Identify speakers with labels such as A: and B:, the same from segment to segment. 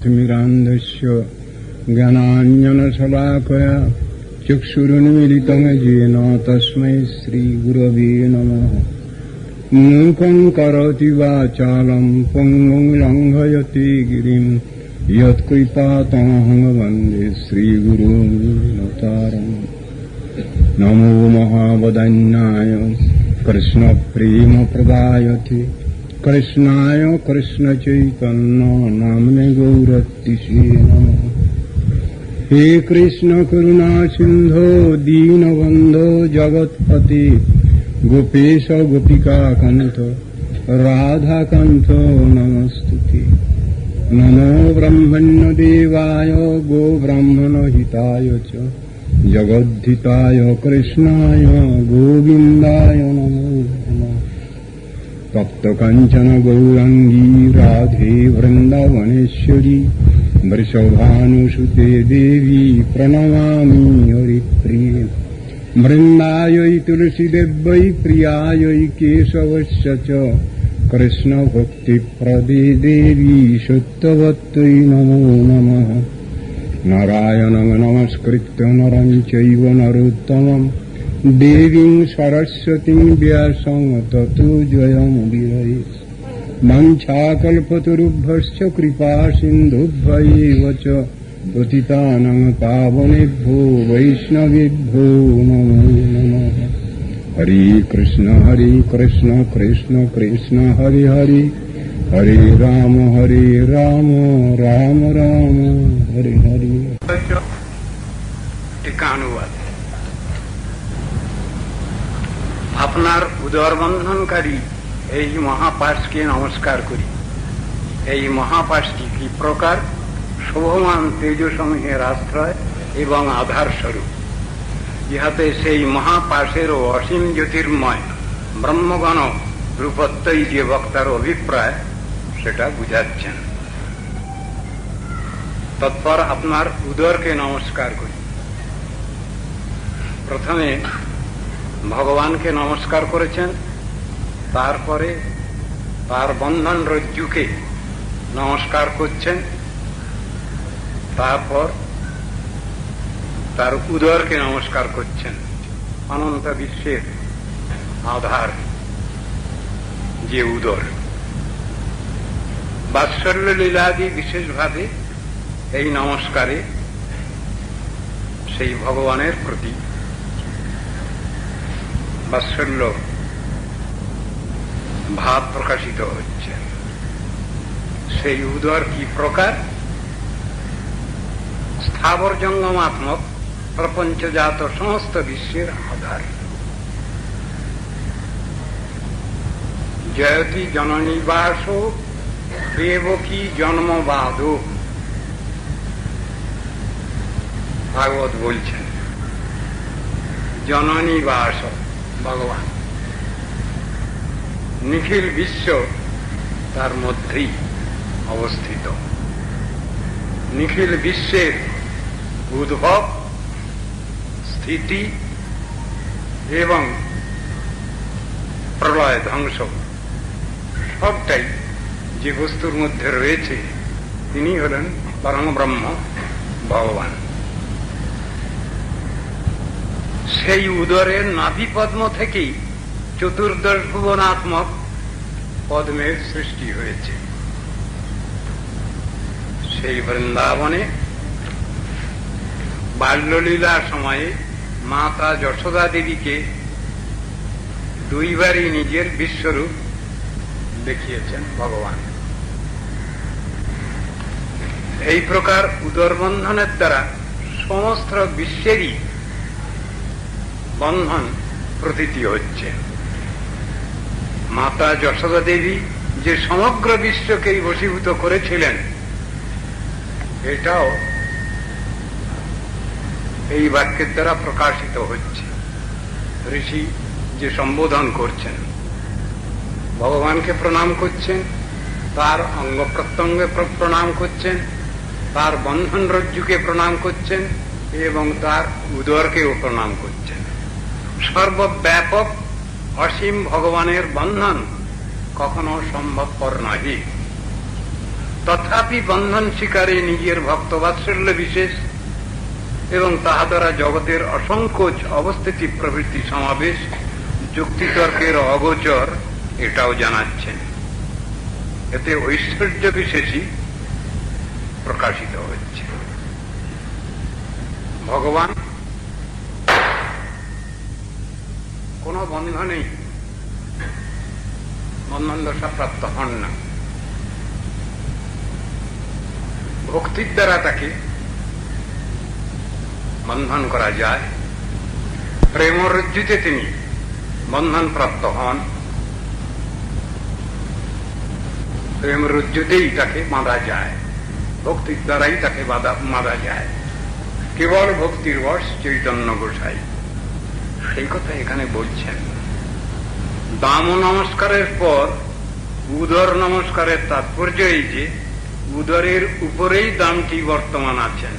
A: ज्ञानतिमिरान्धस्य ज्ञानाञ्जनशलाकया चक्षुरुन्मीलितं येन तस्मै श्रीगुरवे नमः। मूकं करोति वाचालं पङ्गुं लङ्घयति गिरिं यत्कृपातमहं वन्दे श्रीगुरुं। नमो महावदन्याय कृष्णप्रेमप्रदायते कृष्णाय कृष्णचैतन्य नाम्ने गौरतिसे नमः। हे कृष्ण करुणा सिन्धो दीनबन्धो जगत्पते गोपेश गोपिकाकन्थ राधाकान्त नमस्तुते। नमो ब्रह्मण्यदेवाय गोब्राह्मणहिताय च जगद्धिताय कृष्णाय गोविन्दाय नमो नमः। तप्तकाञ्चन गौराङ्गी राधे वृन्दावनेश्वरी वृषभानुसुते देवी प्रणमामि हरिप्रिये। वृन्दायै तुलसीदेव्यै प्रियायै केशवस्य च कृष्णभक्तिप्रदे देवी शुद्धवत्यै नमो नमः। नारायणं नमस्कृत्य नरं चैव नरोत्तमं देवीं सरस्वतीं व्यासं ततो जयमुदीरये। वञ्चाकल्पतरुभ्यश्च कृपासिन्धुभ्यैव च पतितानां पावनेभ्यो वैष्णवेभ्यो नमो नमः। हरे कृष्ण कृष्ण कृष्ण हरे हरे हरे राम राम राम हरे हरे। টিকানুবাদ। আপনার উদরবন্ধনকারী এই মহাপাশকে নমস্কার করি। এই মহাপাশটি কি প্রকার শোভমান তেজসমূহের আশ্রয় এবং আধার স্বরূপ। ইহাতে সেই মহাপাশেরও অসীম জ্যোতির্ময় ব্রহ্মগণ রূপত্বই যে বক্তার অভিপ্রায় সেটা বুঝাচ্ছেন। তৎপর আপনার উদরকে নমস্কার করি। প্রথমে ভগবানকে নমস্কার করেছেন, তারপরে তার বন্ধন রজ্জুকে নমস্কার করছেন, তারপর তার উদরকে নমস্কার করছেন। অনন্ত বিশ্বের আধার যে উদর। বাৎসল্য লীলাদি বিশেষভাবে এই নমস্কারে সেই ভগবানের প্রতি বাৎসল্য ভাব প্রকাশিত হচ্ছে। সেই উদর কি প্রকার? স্থাবর জঙ্গমাত্মক প্রপঞ্চজাত সমস্ত বিশ্বের আধার। জয়তি জননিবাস দেবকী জন্মবাদ। ভাগবত বলছেন জননিবাস ভগবান, নিখিল বিশ্ব তার মধ্যেই অবস্থিত। নিখিল বিশ্বের উদ্ভব, স্থিতি এবং প্রলয় ধ্বংস সবটাই যে বস্তুর মধ্যে রয়েছে তিনি হলেন পরম ব্রহ্ম ভগবান। সেই উদরের নাভিপদ্ম থেকেই চতুর্দশ ভুবনাত্মক পদ্মের সৃষ্টি হয়েছে। সেই বৃন্দাবনে বাল্যলীলার সময়ে মাতা যশোদা দেবীকে দুইবারই নিজের বিশ্বরূপ দেখিয়েছেন ভগবান। এই প্রকার উদরবন্ধনের দ্বারা সমস্ত বিশ্বেরই বন্ধন প্রতীতি হচ্ছে। মাতা যশোদা দেবী যে সমগ্র বিশ্বকেই বশীভূত করেছিলেন, এটাও এই বাক্যের দ্বারা প্রকাশিত হচ্ছে। ঋষি যে সম্বোধন করছেন, ভগবানকে প্রণাম করছেন, তার অঙ্গ প্রত্যঙ্গে প্রণাম করছেন, তার বন্ধন রজ্জুকে প্রণাম করছেন এবং তার উদরকেও প্রণাম করছেন। সর্বব্যাপক অসীম ভগবানের বন্ধন কখনো সম্ভবপর নয়। তথাপি বন্ধন শিকারে নিজের ভক্তবাৎসল্য বিশেষ এবং তাহা দ্বারা জগতের অসংকোচ অবস্থিতি প্রভৃতি সমাবেশ যুক্তিতর্কের অগোচর, এটাও জানাচ্ছেন। এতে ঐশ্বর্য বিশেষই প্রকাশিত হচ্ছে। ভগবান কোন বন্ধনেই বন্ধন দশা প্রাপ্ত হন না। ভক্তির দ্বারা তাকে বন্ধন করা যায়। প্রেমরজ্জুতে তিনি বন্ধন প্রাপ্ত হন, প্রেমরজ্জুতেই তাকে বাঁধা যায়, ভক্তির দ্বারাই তাকে বাঁধা যায়। কেবল ভক্তির বশ চৈতন্য গোসাই সেই কথা এখানে বলছেন। দাম নমস্কারের পর উদর নমস্কারের তাৎপর্য এই যে উদরের উপরেই দামটি বর্তমান আছেন।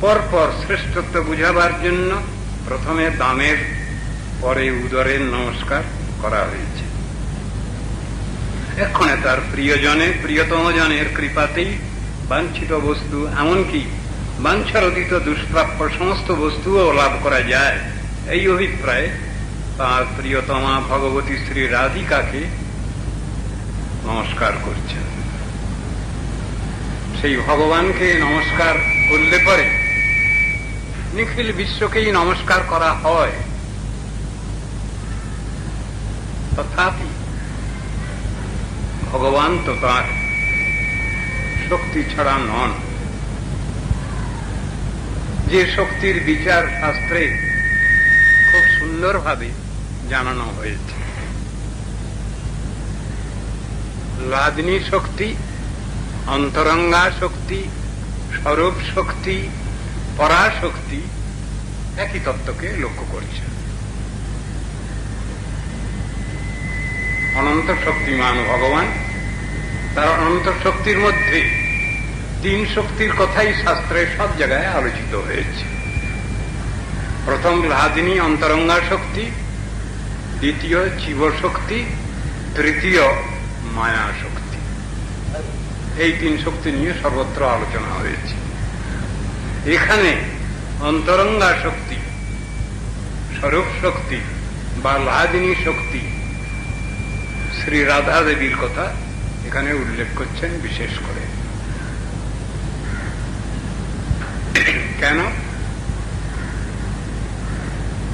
A: পরপর শ্রেষ্ঠত্ব বুঝাবার জন্য প্রথমে দামের, পরে উদরের নমস্কার করা হয়েছে। এক্ষণে তার প্রিয়তম জনের কৃপাতেই বাঞ্ছিত বস্তু, এমনকি বাঞ্ছারোদিত দুষ্প্রাপ্য সমস্ত বস্তুও লাভ করা যায়, এই অভিপ্রায়ে তার প্রিয়তমা ভগবতী শ্রী রাধিকাকে নমস্কার করছেন। সেই ভগবানকে নমস্কার করলে পরে নিখিল বিশ্বকেই নমস্কার করা হয়। তথাপি ভগবান তো তার শক্তি ছাড়া নন, যে শক্তির বিচার শাস্ত্রে খুব সুন্দরভাবে জানানো হয়েছে। লাদিনী শক্তি, অন্তরঙ্গা শক্তি, স্বরূপ শক্তি, পরাশক্তি একই তত্ত্বকে লক্ষ্য করছে। অনন্ত শক্তিমান ভগবান, তার অনন্ত শক্তির মধ্যে তিন শক্তির কথাই শাস্ত্রে সব জায়গায় আলোচিত হয়েছে। প্রথম লাদিনী অন্তরঙ্গা শক্তি, দ্বিতীয় জীব শক্তি, তৃতীয় মায়া শক্তি। এই তিন শক্তি নিয়ে সর্বত্র আলোচনা হয়েছে। এখানে অন্তরঙ্গা শক্তি, স্বরূপ শক্তি বা লাদিনী শক্তি শ্রী রাধা দেবীর কথা এখানে উল্লেখ করছেন বিশেষ করে। কেন?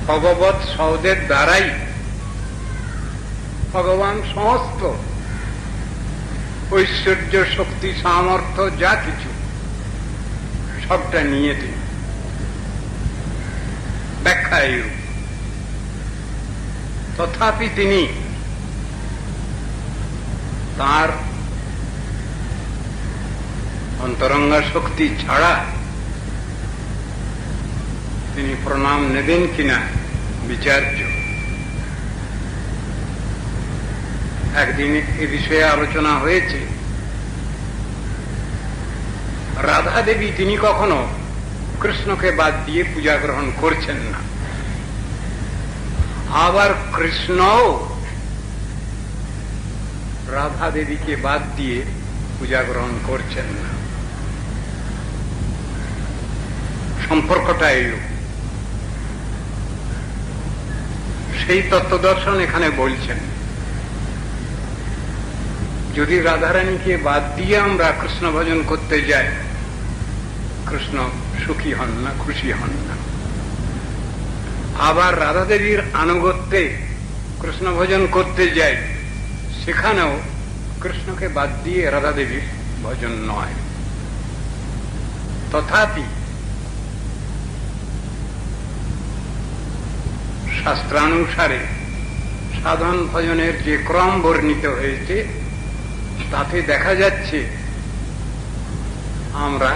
A: ভগবৎ শব্দের দ্বারাই ভগবান সমস্ত ঐশ্বর্য, শক্তি, সামর্থ্য যা কিছু সবটা নিয়ে তিনি ব্যাখ্যা এইরূপ। তথাপি তিনি তার অন্তরঙ্গা শক্তি ছাড়া তিনি প্রণাম নেবেন কিনা বিচার্য। একদিন এ বিষয়ে আলোচনা হয়েছে। রাধা দেবী তিনি কখনো কৃষ্ণকে বাদ দিয়ে পূজা গ্রহণ করছেন না, আবার কৃষ্ণও রাধা দেবীকে বাদ দিয়ে পূজা গ্রহণ করছেন না। সম্পর্কটা এলো, সেই তত্ত্বদর্শন এখানে বলছেন। যদি রাধারানীকে বাদ দিয়ে আমরা কৃষ্ণ ভজন করতে যাই, কৃষ্ণ সুখী হন না, খুশি হন না। আবার রাধা দেবীর আনুগত্যে কৃষ্ণ ভজন করতে যাই, সেখানেও কৃষ্ণকে বাদ দিয়ে রাধা দেবীর ভজন নয়। তথাপি শাস্ত্রানুসারে সাধন ভজনের যে ক্রম বর্ণিত হয়েছে তাতে দেখা যাচ্ছে আমরা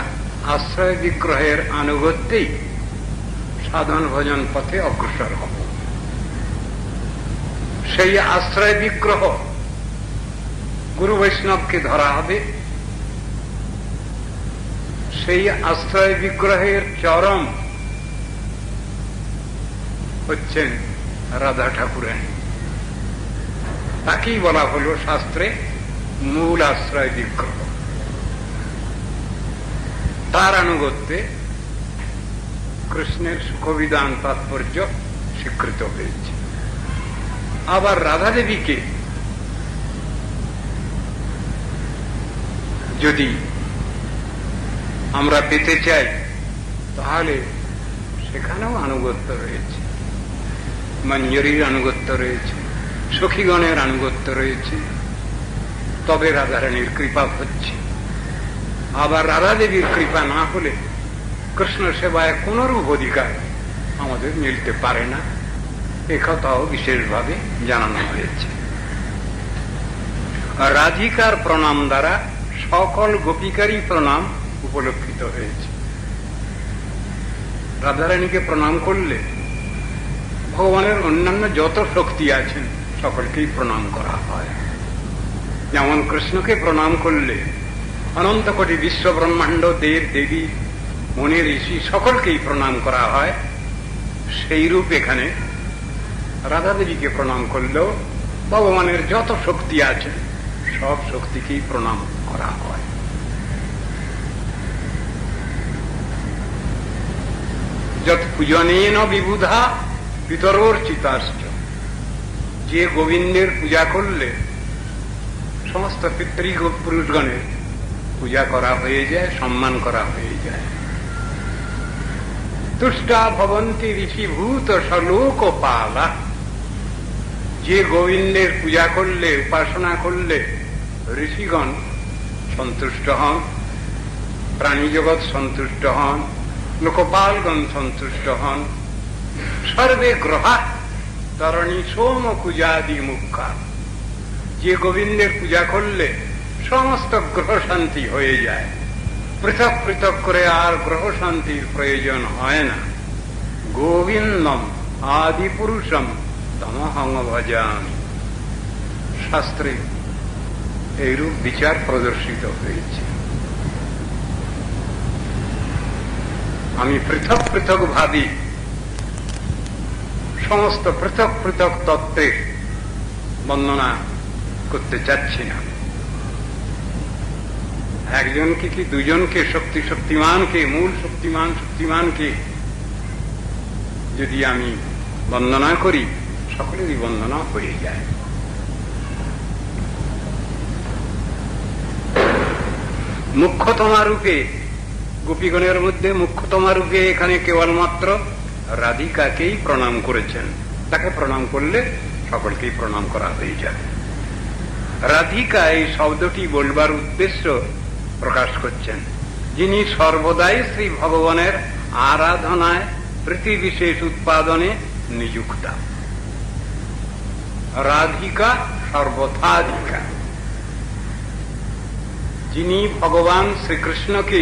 A: আশ্রয় বিগ্রহের আনুগত্যেই সাধন ভজন পথে অগ্রসর হব। সেই আশ্রয় বিগ্রহ গুরু বৈষ্ণবকে ধরা হবে। সেই আশ্রয় বিগ্রহের চরম হচ্ছেন রাধা ঠাকুরানী। তাকেই বলা হল শাস্ত্রে মূল আশ্রয় বিগ্রহ। তার আনুগত্যে কৃষ্ণের সুখবিধান তাৎপর্য স্বীকৃত হয়েছে। আবার রাধা দেবীকে যদি আমরা পেতে চাই তাহলে সেখানেও আনুগত্য রয়েছে, মঞ্জরীর আনুগত্য রয়েছে, সখীগণের আনুগত্য রয়েছে, তবে রাধারানীর কৃপা হচ্ছে। আবার রাধা দেবীর কৃপা না হলে কৃষ্ণ সেবায় কোনরূপ অধিকার আমাদের মিলতে পারে না, একথাও বিশেষভাবে জানানো হয়েছে। রাধিকার প্রণাম দ্বারা সকল গোপিকারই প্রণাম উপলক্ষিত হয়েছে। রাধারানীকে প্রণাম করলে ভগবানের অন্যান্য যত শক্তি আছেন সকলকেই প্রণাম করা হয়। যেমন কৃষ্ণকে প্রণাম করলে অনন্ত কোটি বিশ্ব ব্রহ্মাণ্ড দেব দেবী মুনি ঋষি সকলকেই প্রণাম করা হয়, সেই রূপ এখানে রাধা দেবীকে প্রণাম করলেও ভগবানের যত শক্তি আছে সব শক্তিকেই প্রণাম করা হয়। যত পূজনেন বিবুধা পিতরোর্চিতাশ্চ, যে গোবিন্দের পূজা করলে সমস্ত পিতৃ পুরুষগণের পূজা করা হয়ে যায়, সম্মান করা হয়ে যায়। তুষ্টা ভবন্তি ঋষিভূত সলোক পালা, যে গোবিন্দের পূজা করলে উপাসনা করলে ঋষিগণ সন্তুষ্ট হন, প্রাণী জগৎ সন্তুষ্ট হন, লোকপালগণ সন্তুষ্ট হন। সর্বে গ্রহা তরণী সোম পূজাদি মুখা, যে গোবিন্দের পূজা করলে সমস্ত গ্রহ শান্তি হয়ে যায়, পৃথক পৃথক করে আর গ্রহ শান্তির প্রয়োজন হয় না। গোবিন্দম আদি পুরুষম তমহং ভজামি, শাস্ত্রে এইরূপ বিচার প্রদর্শিত হয়েছে। আমি পৃথক পৃথক ভাবি সমস্ত পৃথক পৃথক তত্ত্বের বর্ণনা করতে চাচ্ছি না। একজনকে কি দুজনকে, শক্তিমানকে, মূল শক্তিমানকে যদি আমি বন্দনা করি সকলেরই বন্দনা হয়ে যায়। মুখ্যতমা রূপে, গোপীগণের মধ্যে মুখ্যতমা রূপে এখানে কেবলমাত্র রাধিকাকেই প্রণাম করেছেন। তাকে প্রণাম করলে সকলকেই প্রণাম করা হয়ে যাবে। রাধিকা এই শব্দটি বলবার উদ্দেশ্য প্রকাশ করছেন, যিনি সর্বদাই শ্রী ভগবানের আরাধনায় প্রীতি বিশেষ উৎপাদনে নিযুক্তা। রাধিকা সর্বথাধিকা, যিনি ভগবান শ্রীকৃষ্ণকে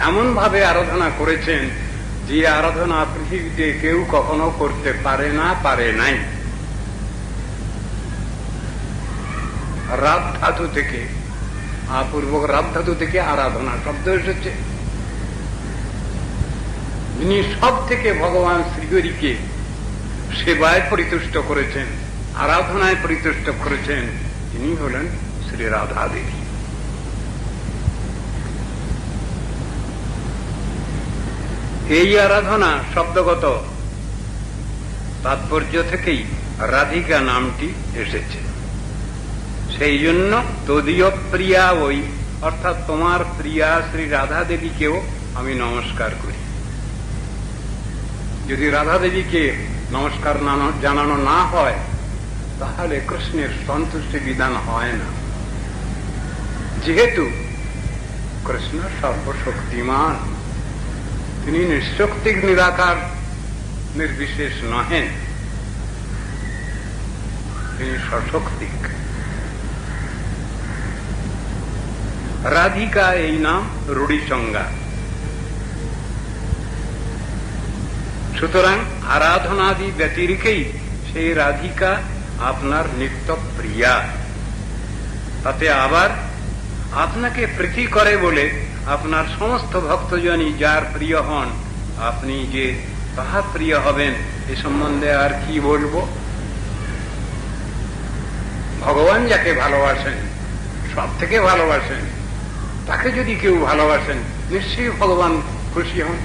A: এমন ভাবে আরাধনা করেছেন যে আরাধনা পৃথিবীতে কেউ কখনো করতে পারে না, পারে নাই। রাধ ধাতু থেকে, পূর্বক রাধ ধাতু থেকে আরাধনা শব্দ এসেছে। যিনি সব থেকে ভগবান শ্রীহরিকে সেবায় পরিতুষ্ট করেছেন, আরাধনায় পরিতুষ্ট করেছেন, তিনি হলেন শ্রী রাধা দেবী। এই আরাধনা শব্দগত তাৎপর্য থেকেই রাধিকা নামটি এসেছে। সেই জন্য তদীয় প্রিয়া ওই, অর্থাৎ তোমার প্রিয়া শ্রী রাধা দেবীকেও আমি নমস্কার করি। যদি রাধা দেবীকে নমস্কার জানানো না হয় তাহলে কৃষ্ণের সন্তুষ্টি বিধান হয় না। যেহেতু কৃষ্ণ সর্বশক্তিমান, তিনি নিঃশক্তিক নিরাকার নির্বিশেষ নহেন, তিনি সশক্তিক। রাধিকা এই নাম রূঢ়ি সংজ্ঞা। সুতরাং আরাধনাদি ব্যতিরেকেই সেই রাধিকা আপনার নিত্য প্রিয়া। তাতে আবার আপনাকে প্রীতি করে বলে আপনার সমস্ত ভক্তজনই যার প্রিয় হন, আপনি যে তাহার প্রিয় হবেন এ সম্বন্ধে আর কি বলবো। ভগবান যাকে ভালোবাসেন, সব থেকে ভালোবাসেন, তাকে যদি কেউ ভালোবাসেন নিশ্চয়ই ভগবান খুশি হন।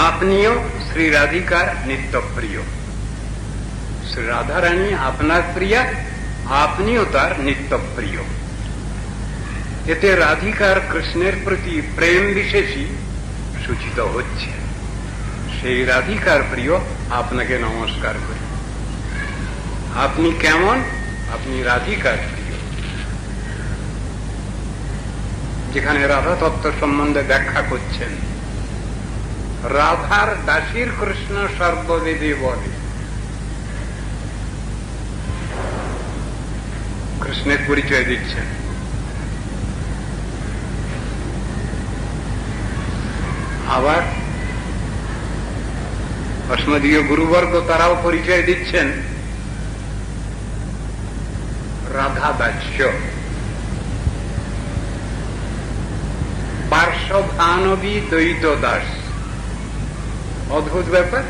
A: আপনিও শ্রী রাধিকার নিত্য প্রিয়, শ্রী রাধারানী আপনার প্রিয়া, আপনিও তার নিত্য প্রিয়। এতে রাধিকার কৃষ্ণের প্রতি প্রেম বিশেষই সূচিত হচ্ছে। সেই রাধিকার প্রিয় আপনাকে নমস্কার করি। আপনি কেমন? আপনি রাধিকার প্রিয়। যেখানে রাধা তত্ত্ব সম্বন্ধে ব্যাখ্যা করছেন, রাধার দাসীর কৃষ্ণ সর্ববেদে বলে। কৃষ্ণের পরিচয় দিচ্ছেন। আবার অস্মদীয় গুরুবর্গ তারাও পরিচয় দিচ্ছেন রাধা দাস্য। পার্শ্বভানবী দ্বৈত দাস। অদ্ভুত ব্যাপার।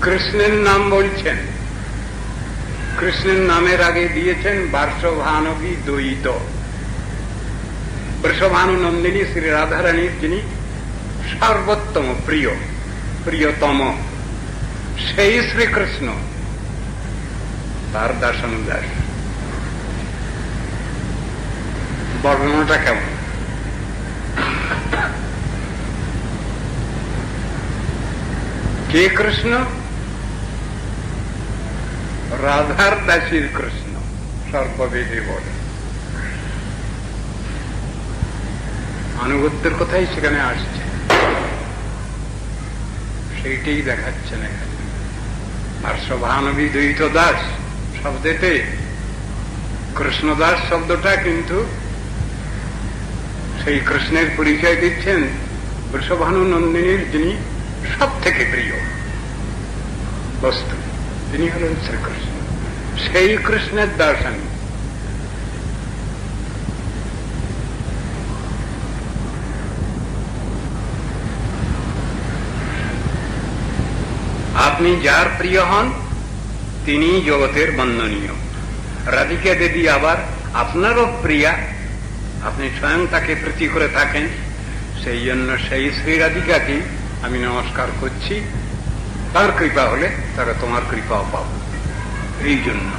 A: কৃষ্ণের নাম বলছেন, কৃষ্ণের নামের আগে দিয়েছেন পার্শ্বভানবী দ্বৈত। বৃষভানু নন্দিনী শ্রী রাধারানীর যিনি সর্বোত্তম প্রিয়, প্রিয়তম, সেই শ্রীকৃষ্ণ তার দাসানুদাস। বর্ণনাটা কেমন? কে কৃষ্ণ? রাধার দাসীর কৃষ্ণ সর্ববেদে বলে। আনুগত্যের কথাই সেখানে আসছে, সেইটাই দেখাচ্ছেন এখানে। পার্শ্বভানবী দ্বৈত দাস শব্দেতে কৃষ্ণদাস শব্দটা কিন্তু সেই কৃষ্ণের পরিচয় দিচ্ছেন বৃষভানু নন্দিনীর যিনি সব থেকে প্রিয় বস্তু, তিনি হলেন শ্রীকৃষ্ণ। সেই কৃষ্ণের দাসানী। আপনি যার প্রিয় হন তিনি জগতের বন্দনীয়। রাধিকা দেবী আবার আপনারও প্রিয়া, আপনি স্বয়ং তাকে প্রীতি করে থাকেন। সেই জন্য সেই শ্রী রাধিকাকে আমি নমস্কার করছি। তার কৃপা হলে তারা তোমার কৃপাও পাব। এই জন্য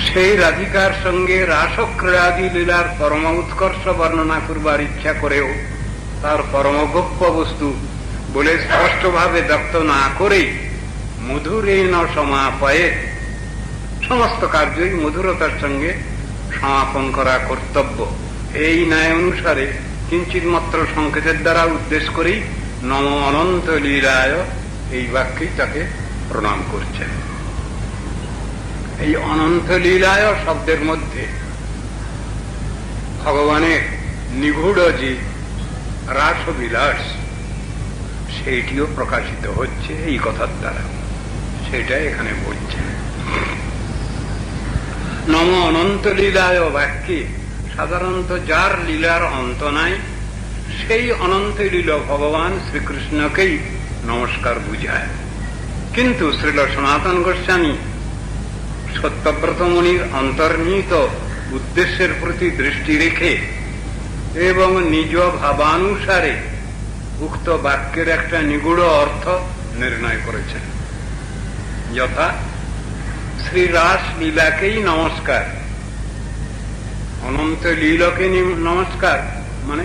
A: সেই রাধিকার সঙ্গে রাসক্রীড়াদি লীলার পরম উৎকর্ষ বর্ণনা করবার ইচ্ছা করেও তার পরমগোপ্য বস্তু বলে স্পষ্টভাবে ব্যক্ত না করেই মধুরেণ সমাপয়ে, সমস্ত কার্যই মধুরতার সঙ্গে সমাপন করা কর্তব্য, এই ন্যায় অনুসারে কিঞ্চিত মাত্র সংকেতের দ্বারা উদ্দেশ্য করেই নম অনন্ত লীলায় এই বাক্যেই তাকে প্রণাম করছেন। এই অনন্ত লীলায় শব্দের মধ্যে ভগবানের নিগূঢ় যে রাসবিলাস সেইটিও প্রকাশিত হচ্ছে এই কথার দ্বারা। সেটাই এখানে বলছেন। নম অনন্ত লীলায় বাক্যে সাধারণত যার লীলার অন্ত নাই সেই অনন্ত লীলা ভগবান শ্রীকৃষ্ণকেই নমস্কার বুঝায়। কিন্তু শ্রীল সনাতন গোস্বামী সত্যব্রত মুনির অন্তর্নিহিত উদ্দেশ্যের প্রতি দৃষ্টি রেখে এবং নিজ ভাবানুসারে উক্ত বাক্যের একটা নিগূঢ় অর্থ নির্ণয় করেছেন। যথা শ্রী রাস লীলাকেই নমস্কার, অনন্ত লীলাকে নমস্কার মানে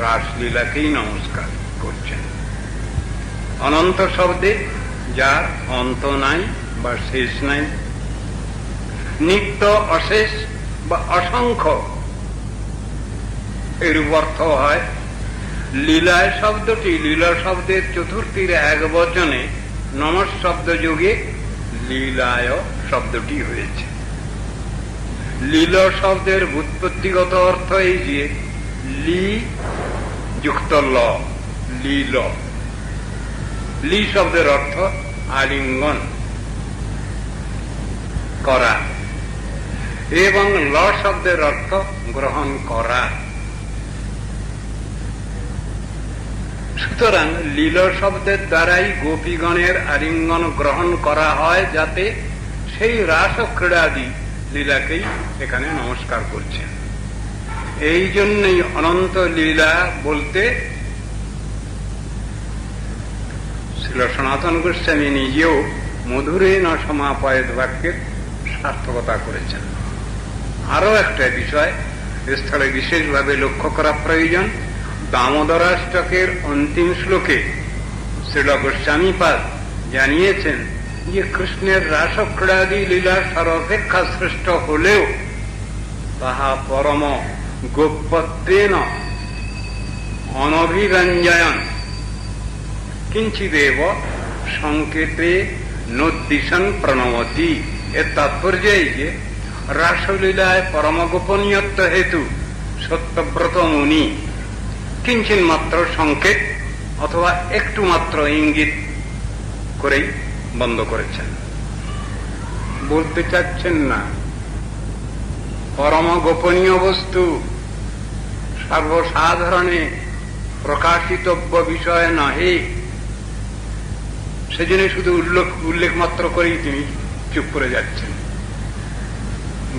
A: রাসলীলাকেই নমস্কার করছেন। অনন্ত শব্দে যার অন্ত নাই বা শেষ নাই, নিত্য অশেষ বা অসংখ্য এরূপ অর্থ হয়। লীলায় শব্দটি লীলা শব্দের চতুর্থীর এক বচনে নমঃ শব্দ যোগে লীলায় শব্দটি হয়েছে। লীল শব্দের ব্যুৎপত্তিগত অর্থ এই যে লি যুক্ত ল, লীল। লি শব্দের অর্থ আলিঙ্গন করা এবং ল শব্দের অর্থ গ্রহণ করা। সুতরাং লীল শব্দের দ্বারাই গোপীগণের আলিঙ্গন গ্রহণ করা হয়, যাতে সেই রাস ক্রীড়াদি লীলাকেই এখানে নমস্কার করছেন। এই জন্যই অনন্ত লীলা বলতে শ্রীল সনাতন গোস্বামী নিজেও মধুরে ন সমাপয়েদ বাক্যের সার্থকতা করেছেন। আরো একটা বিষয় স্থলে বিশেষভাবে লক্ষ্য করা প্রয়োজন। দামোদরাষ্টকের অন্তিম শ্লোকে শ্রীল গোস্বামীপাদ জানিয়েছেন যে কৃষ্ণের রাসক্রীড়াদি লীলা সর্বাপেক্ষা শ্রেষ্ঠ হলেও তাহা পরম গোপত্বেন অনভিরঞ্জয়ন কিঞ্চিদেব সংকেতে নোদ্দিশন প্রণমতি। এর তাৎপর্য এই যে রাসলীলায় পরম গোপনীয়ত্ব হেতু সত্যব্রত মুনি কিঞ্চিন মাত্র সংকেত অথবা একটু মাত্র ইঙ্গিত করেই বন্ধ করেছেন। বলতে চাচ্ছেন না পরম গোপনীয় বস্তু সর্বসাধারণে প্রকাশিতব্য বিষয় নহে, সেজন্য শুধু উল্লেখ মাত্র করেই তিনি চুপ করে যাচ্ছেন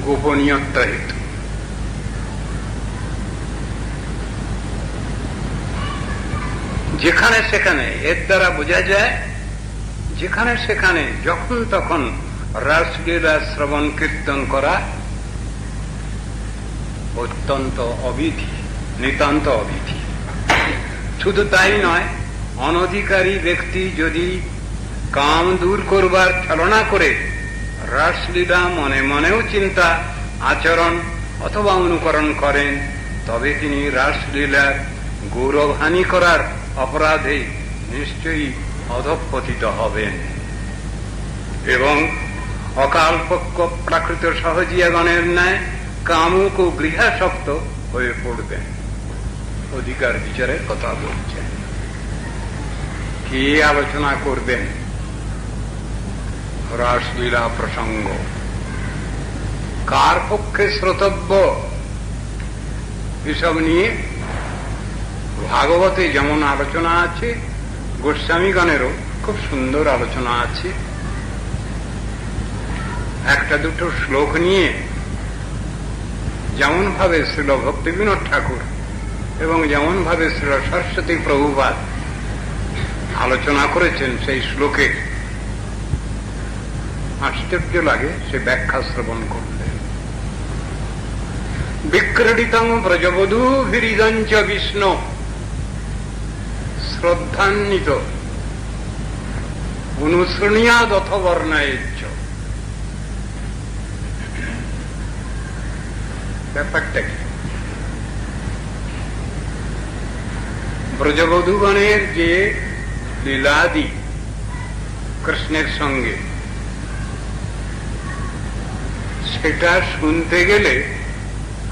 A: গোপনীয়ত্ব হেতু। যেখানে সেখানে এর দ্বারা বোঝা যায় যেখানে সেখানে যখন তখন রাসলীলা শ্রবণ কীর্তন করা অত্যন্ত অবিধি, নিতান্ত অবিধি। শুধু তাই নয়, অনধিকারী ব্যক্তি যদি কাম দূর করবার ছলনা করে রাসলীলা মনে মনেও চিন্তা, আচরণ অথবা অনুকরণ করেন, তবে তিনি রাসলীলার গৌরবহানি করার অপরাধে নিশ্চয়ই অধঃপতিত হবেন এবং অকালপক্ষ প্রাকৃত সহজিয়াগণের ন্যায় কামুক ও গৃহাসক্ত হয়ে পড়বেন। অধিকার বিচারের কথা বলছেন। কে আলোচনা করবেন রাসলীলা প্রসঙ্গ? কার পক্ষে শ্রোতব্য? এসব নিয়ে ভাগবতে যেমন আলোচনা আছে, গোস্বামীগণেরও খুব সুন্দর আলোচনা আছে। একটা দুটো শ্লোক নিয়ে যেমন ভাবে শ্রীল ভক্তিবিনোদ ঠাকুর এবং যেমন ভাবে শ্রীল সরস্বতী প্রভুপাদ আলোচনা করেছেন, সেই শ্লোকে আশ্চর্য লাগে সে ব্যাখ্যা শ্রবণ করলে। বিক্রীডিতং ব্রজবধূ ভিরিদঞ্চ বিষ্ণু শ্রদ্ধান্বিত অনুশৃণীয়াদথ বর্ণয়েচ্ছ। ব্যাপারটা কি? ব্রজবধূগণের যে লীলাদি কৃষ্ণের সঙ্গে, সেটা শুনতে গেলে,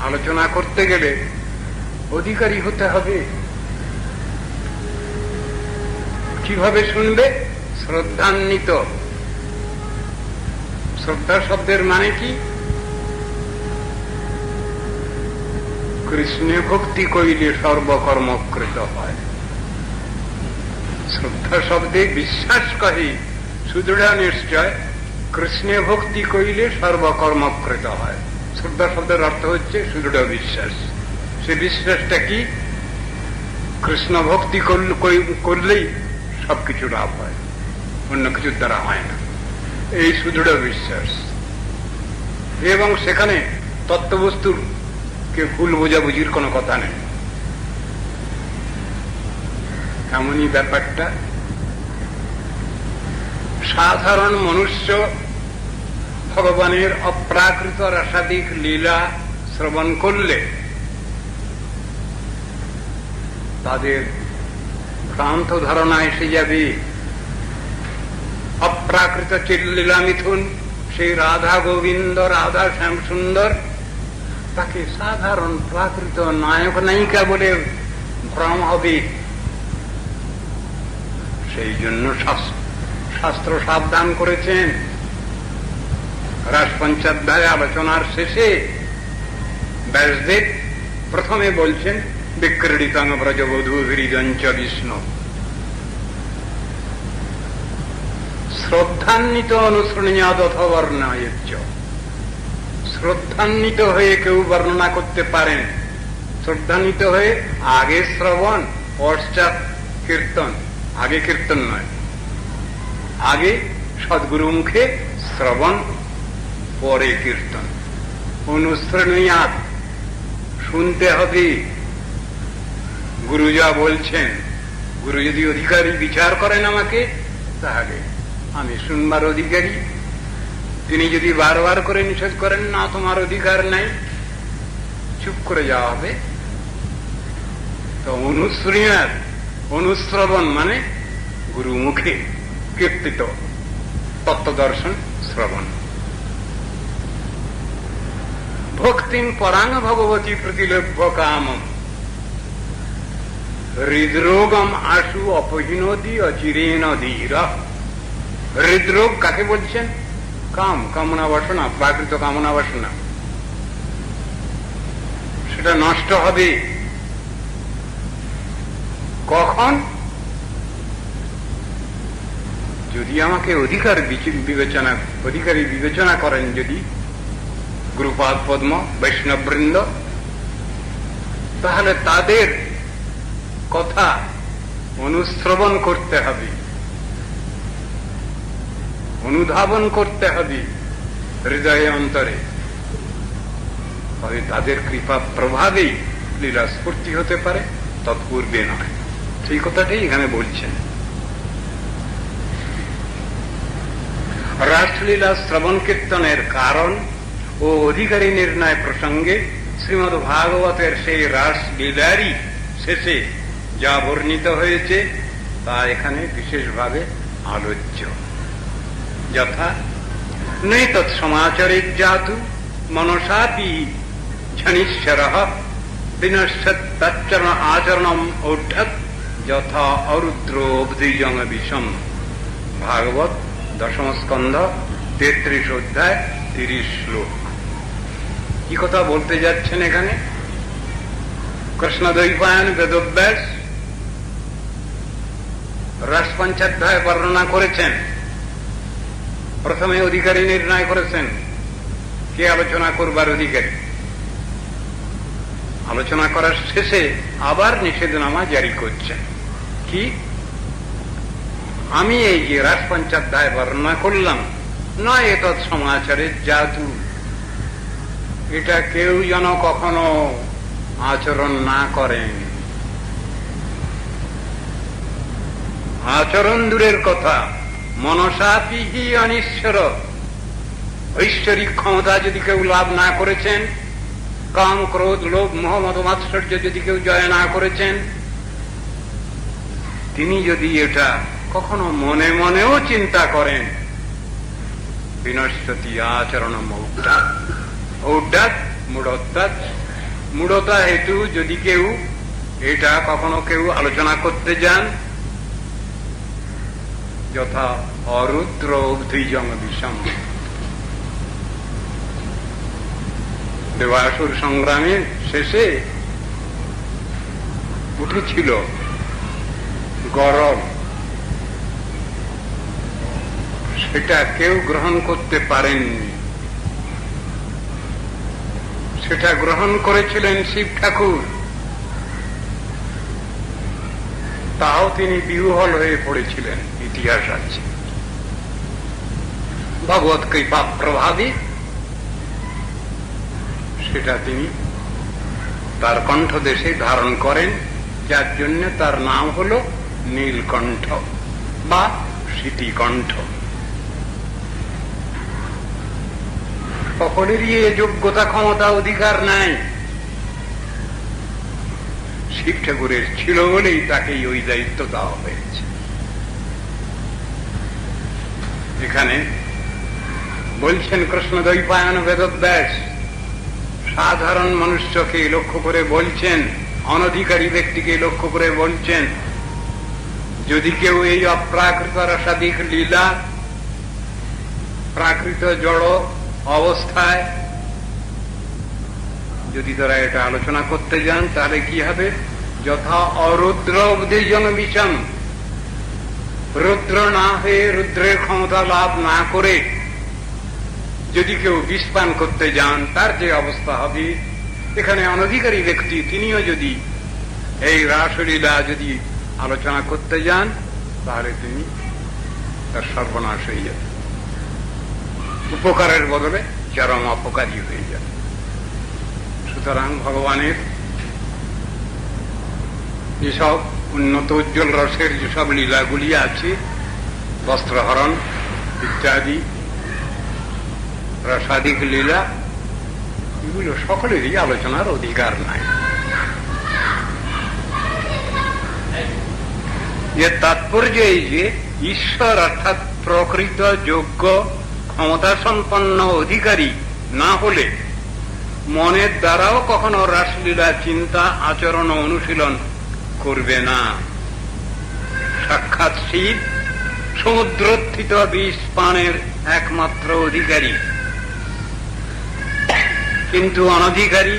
A: আলোচনা করতে গেলে অধিকারী হতে হবে। কিভাবে শুনবে? শ্রদ্ধান্বিত। শ্রদ্ধা শব্দের মানে কি? কৃষ্ণে ভক্তি কইলে সর্বকর্মকৃত হয়। শ্রদ্ধা শব্দে বিশ্বাস কহি সুদৃঢ় নিশ্চয়, কৃষ্ণে ভক্তি কইলে সর্বকর্মকৃত হয়। শ্রদ্ধা শব্দের অর্থ হচ্ছে সুদৃঢ় বিশ্বাস। সে বিশ্বাসটা কি? কৃষ্ণ ভক্তি করলেই সবকিছু লাভ হয়, অন্য কিছুর দ্বারা হয় না। এই সুদৃঢ় বিশ্বাস। এবং সেখানে তত্ত্ববস্তুর কে ভুল বোঝাবুঝির কোনো কথা নেই। এমনই ব্যাপারটা। সাধারণ মনুষ্য ভগবানের অপ্রাকৃত রাসাদিক লীলা শ্রবণ করলে তাদের ভ্রান্ত ধারণা এসে যাবে। অপ্রাকৃত লীলা মিথুন, সেই রাধা গোবিন্দ, রাধা শ্যাম সুন্দর, তাকে সাধারণ প্রাকৃত নায়ক নায়িকা বলে ভ্রম হবে। সেই জন্য শাস্ত্র সাবধান করেছেন। রাসপঞ্চাধ্যায় আলোচনার শেষে ব্যাসদেব প্রথমে বলছেন বিক্রীডিতং ব্রজবধূ হৃদঞ্চ বিষ্ণু। শ্রদ্ধান্বিত অনুশৃণীয়াদ অথবর্ণায়চ্চ, শ্রদ্ধান্বিত হয়ে কেউ বর্ণনা করতে পারেন। শ্রদ্ধান্বিত হয়ে আগে শ্রবণ পশ্চাৎ কীর্তন, আগে কীর্তন নয়, আগে সদ্গুরু মুখে শ্রবণ পরে কীর্তন। অনুশৃণীয়াদ, শুনতে হবে। গুরু যা বলছেন, গুরু যদি অধিকারী বিচার করেন আমাকে, তাহলে আমি শুনবার অধিকারী। তিনি যদি বারবার করে নিষেধ করেন, না তোমার অধিকার নাই, চুপ করে যাওয়া হবে। তো অনুশৃণীয়াদ, অনুশ্রবণ মানে গুরু মুখে কীর্তিত তত্ত্বদর্শন শ্রবণ। ভক্তিং পরাং ভগবতী প্রতিলভ্য কামম হৃদরোগম আশু অপহীনতি অচিরেণ ধীর। হৃদরোগ কাকে বলছেন? কাম, কামনা বাসনা, প্রাকৃত কামনা বাসনা, সেটা নষ্ট হবে কখন? যদি আমাকে অধিকারী বিবেচনা করেন, যদি গুরুপাদ পদ্ম বৈষ্ণববৃন্দ, তাহলে তাদের কথা অনুশ্রবণ করতে হবে, অনুধাবন করতে হবে হৃদয়ে অন্তরে। তবে তাদের কৃপা প্রভাবেই লীলা স্ফূর্তি হতে পারে, তৎপূর্বে নয়। সেই কথাটাই এখানে বলছেন। রাসলীলা শ্রবণ কীর্তনের কারণ ও অধিকারী নির্ণয় প্রসঙ্গে শ্রীমদ্ ভাগবতের সেই রাসলীলারই শেষে যা বর্ণিত হয়েছে তা এখানে বিশেষভাবে আলোচ্য। যথা নৈতৎ সমাচরে জাতু মনসাপি ঝনিশ্বরঃ বিনশ্যৎ তচ্চরণ আচরণম ঔঢৎ যথা অরুদ্রোবধিজং বিষম। ভাগবত দশম স্কন্ধ 33 অধ্যায় 30 শ্লোক। কি কথা বলতে যাচ্ছেন এখানে? কৃষ্ণদ্বৈপায়ন বেদব্যাস রাসপঞ্চাধ্যায় বর্ণনা করেছেন। প্রথমে অধিকারী নির্ণয় করেছেন, কে আলোচনা করবার অধিকারী। আলোচনা করার শেষে আবার নিষেধনামা জারি করছেন। কি? আমি এই যে রাসপঞ্চাধ্যায় বর্ণনা করলাম, নয় এতৎ সমাচারে জাতু, এটা কেউ যেন কখনো আচরণ না করেন। আচরণ দূরের কথা, মনসাপিহি অনিশ্বর, ঐশ্বরিক ক্ষমতা যদি কেউ লাভ না করেছেন, কাম ক্রোধ লোভ মোহ মদ মাৎসর্য যদি কেউ জয় না করেছেন, তিনি যদি এটা কখনো মনে মনেও চিন্তা করেন, বিনশ্যতি আচরণ ঔঢ্যাৎ মূঢ়ত্বাৎ, মূঢ়তা হেতু যদি কেউ এটা কখনো কেউ আলোচনা করতে যান, যথা অরুদ্র অবধিজং বিষম। দেবাসুর সংগ্রামের শেষে উঠেছিল গরল, সেটা কেউ গ্রহণ করতে পারেননি। সেটা গ্রহণ করেছিলেন শিব ঠাকুর, তাও তিনি বিহ্বল হয়ে পড়েছিলেন, ইতিহাস আছে। ভগবত কৃপা প্রভাবে সেটা তিনি তার কণ্ঠদেশে ধারণ করেন, যার জন্য তার নাম হল নীলকণ্ঠ বা স্মৃতিকণ্ঠ। সকলেরই এ যোগ্যতা ক্ষমতা অধিকার নাই। শিব ঠাকুরের ছিল বলেই তাকে ওই দায়িত্ব দেওয়া হয়েছে। এখানে বলছেন কৃষ্ণদ্বৈপায়ন বেদব্যাস, সাধারণ মনুষ্যকে লক্ষ্য করে বলছেন, অনধিকারী ব্যক্তিকে লক্ষ্য করে বলছেন, যদি কেউ এই অপ্রাকৃত রসাদিক লীলা প্রাকৃত জড় অবস্থায় যদি তারা এটা আলোচনা করতে যান, তাহলে কি হবে? যথা অরুদ্র অবধিজং বিষম, রুদ্র না হয়ে রুদ্রের ক্ষমতা লাভ না করে যদি কেউ বিষ পান করতে যান তার যে অবস্থা হবে, এখানে অনধিকারী ব্যক্তি তিনিও যদি এই রাসলীলা যদি আলোচনা করতে যান তাহলে তিনি তার সর্বনাশ হয়ে যাবে, উপকারের বদলে চরম অপকারী হয়ে যাবে। সুতরাং ভগবানের যেসব উন্নত উজ্জ্বল রসের যেসব লীলাগুলি আছে, বস্ত্রহরণ ইত্যাদি রসাদিক লীলা, এগুলো সকলেরই আলোচনার অধিকার নাই। এর তাৎপর্য এই যে ঈশ্বর অর্থাৎ প্রকৃত যোগ্য ক্ষমতা সম্পন্ন অধিকারী না হলে মনের দ্বারাও কখনো রাসলীলা চিন্তা আচরণ অনুশীলন করবে না। সাক্ষাৎ শিব সমুদ্রোত্থিত বিষ পানের একমাত্র অধিকারী, কিন্তু অনধিকারী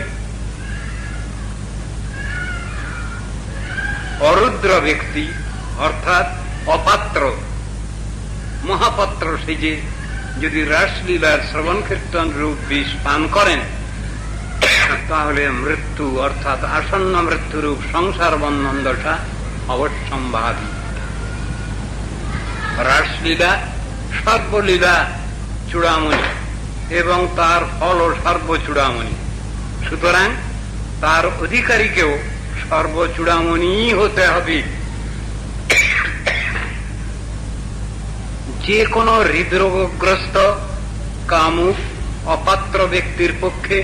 A: অরুদ্র ব্যক্তি অর্থাৎ অপাত্র মহাপাত্র সেজে যদি রাসলীলার শ্রবণ কীর্তন রূপ বিষ পান করেন তাহলে মৃত্যু অর্থাৎ আসন্ন মৃত্যুরূপ সংসার বন্ধন দশা অবশ্যম্ভাবী। রাসলীলা সর্বলীলা চূড়ামণি এবং তার ফল সর্বচূড়ামণি, সুতরাং তার অধিকারীকেও সর্বচূড়ামণি হতে হবে। যে কোনো হৃদরোগগ্রস্ত কামুক অপাত্র ব্যক্তির পক্ষে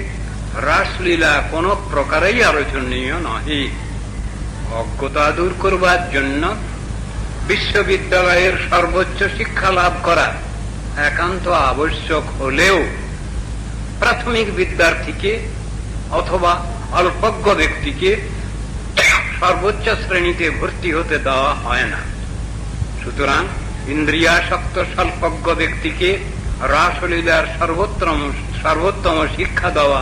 A: রাসলীলা কোন প্রকারেই আলোচনীয় নহে। অজ্ঞতা দূর করবার জন্য বিশ্ববিদ্যালয়ের সর্বোচ্চ শিক্ষা লাভ করা একান্ত আবশ্যক হলেও প্রাথমিক বিদ্যার্থীকে অথবা অল্পজ্ঞ ব্যক্তিকে সর্বোচ্চ শ্রেণীতে ভর্তি হতে দেওয়া হয় না। সুতরাং ইন্দ্রিয়াসক্ত স্বল্পজ্ঞ ব্যক্তিকে রাসলীলার সর্বোত্তম শিক্ষা দেওয়া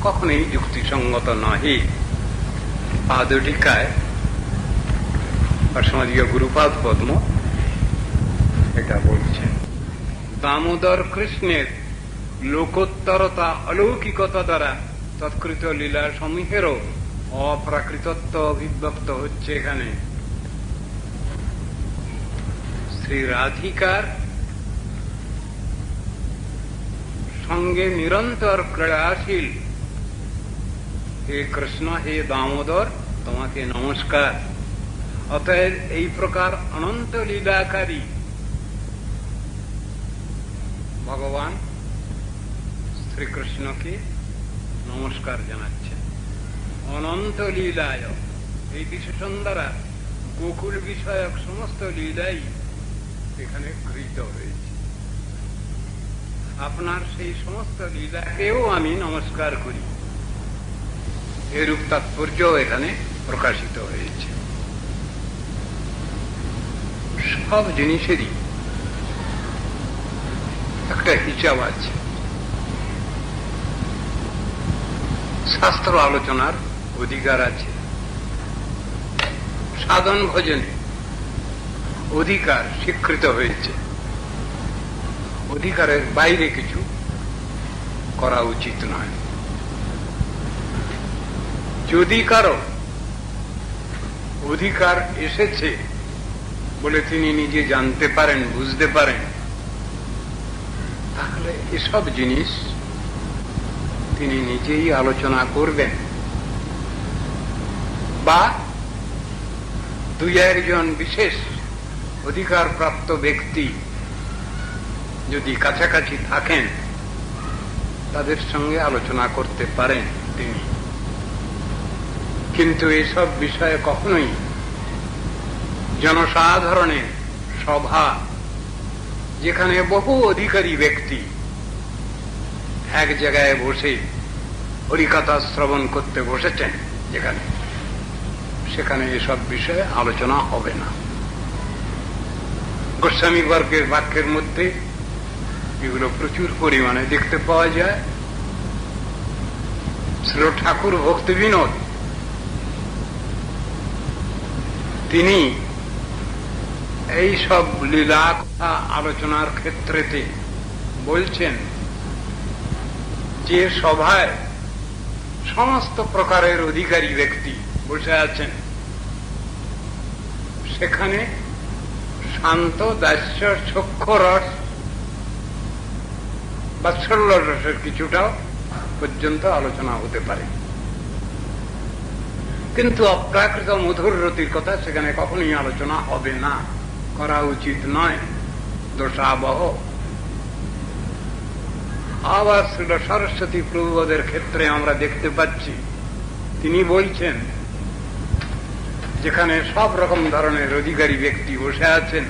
A: কখনোই যুক্তিসঙ্গত নহে। পাদটিকায় অসমাদীয় গুরুপাদ পদ্ম এটা বলছেন। দামোদর কৃষ্ণের লোকোত্তরতা অলৌকিকতা দ্বারা তৎকৃত লীলা সমূহেরও অপ্রাকৃতত্ব অভিব্যক্ত হচ্ছে এখানে। শ্রী রাধিকার সঙ্গে নিরন্তর ক্রীড়াশীল হে কৃষ্ণ, হে দামোদর, তোমাকে নমস্কার। অতএব এই প্রকার অনন্ত লীলাকারী ভগবান শ্রীকৃষ্ণকে নমস্কার জানাচ্ছেন। অনন্ত লীলায় এই বিশেষণ দ্বারা গোকুল বিষয়ক সমস্ত লীলাই এখানে গৃহীত হয়েছে। আপনার সেই সমস্ত লীলাকেও আমি নমস্কার করি, এরূপ তাৎপর্য এখানে প্রকাশিত হয়েছে। সব জিনিসেরই একটা হিসাব আছে। শাস্ত্র আলোচনার অধিকার আছে, সাধন ভজনে অধিকার স্বীকৃত হয়েছে। অধিকারের বাইরে কিছু করা উচিত নয়। যদি কারো অধিকার এসেছে বলে তিনি নিজে জানতে পারেন, বুঝতে পারেন, তাহলে এসব জিনিস তিনি নিজেই আলোচনা করবেন, বা দুই একজন বিশেষ অধিকার প্রাপ্ত ব্যক্তি যদি কাছাকাছি থাকেন তাদের সঙ্গে আলোচনা করতে পারেন তিনি। কিন্তু এসব বিষয়ে কখনোই জনসাধারণের সভা, যেখানে বহু অধিকারী ব্যক্তি এক জায়গায় বসে হরিকথা শ্রবণ করতে বসেছেন, সেখানে এসব বিষয়ে আলোচনা হবে না। গোস্বামী বর্গের বাক্যের মধ্যে এগুলো প্রচুর পরিমাণে দেখতে পাওয়া যায়। শ্রী ঠাকুর ভক্তি বিনোদ তিনি এই সব লীলা কথা আলোচনার ক্ষেত্রেতে বলছেন যে সভায় সমস্ত প্রকারের অধিকারী ব্যক্তি বসে আছেন, সেখানে শান্ত দাস্য সখ্য রস বাৎসল্য রসের কিছুটা পর্যন্ত আলোচনা হতে পারে, কিন্তু অপ্রাকৃত মধুর রতির কথা সেখানে কখনই আলোচনা হবে না, করা উচিত নয়, দোষাবহ। আবার শ্রীল সরস্বতী প্রভুদের ক্ষেত্রে আমরা দেখতে পাচ্ছি, তিনি বলছেন যেখানে সব রকম ধরনের অধিকারী ব্যক্তি বসে আছেন,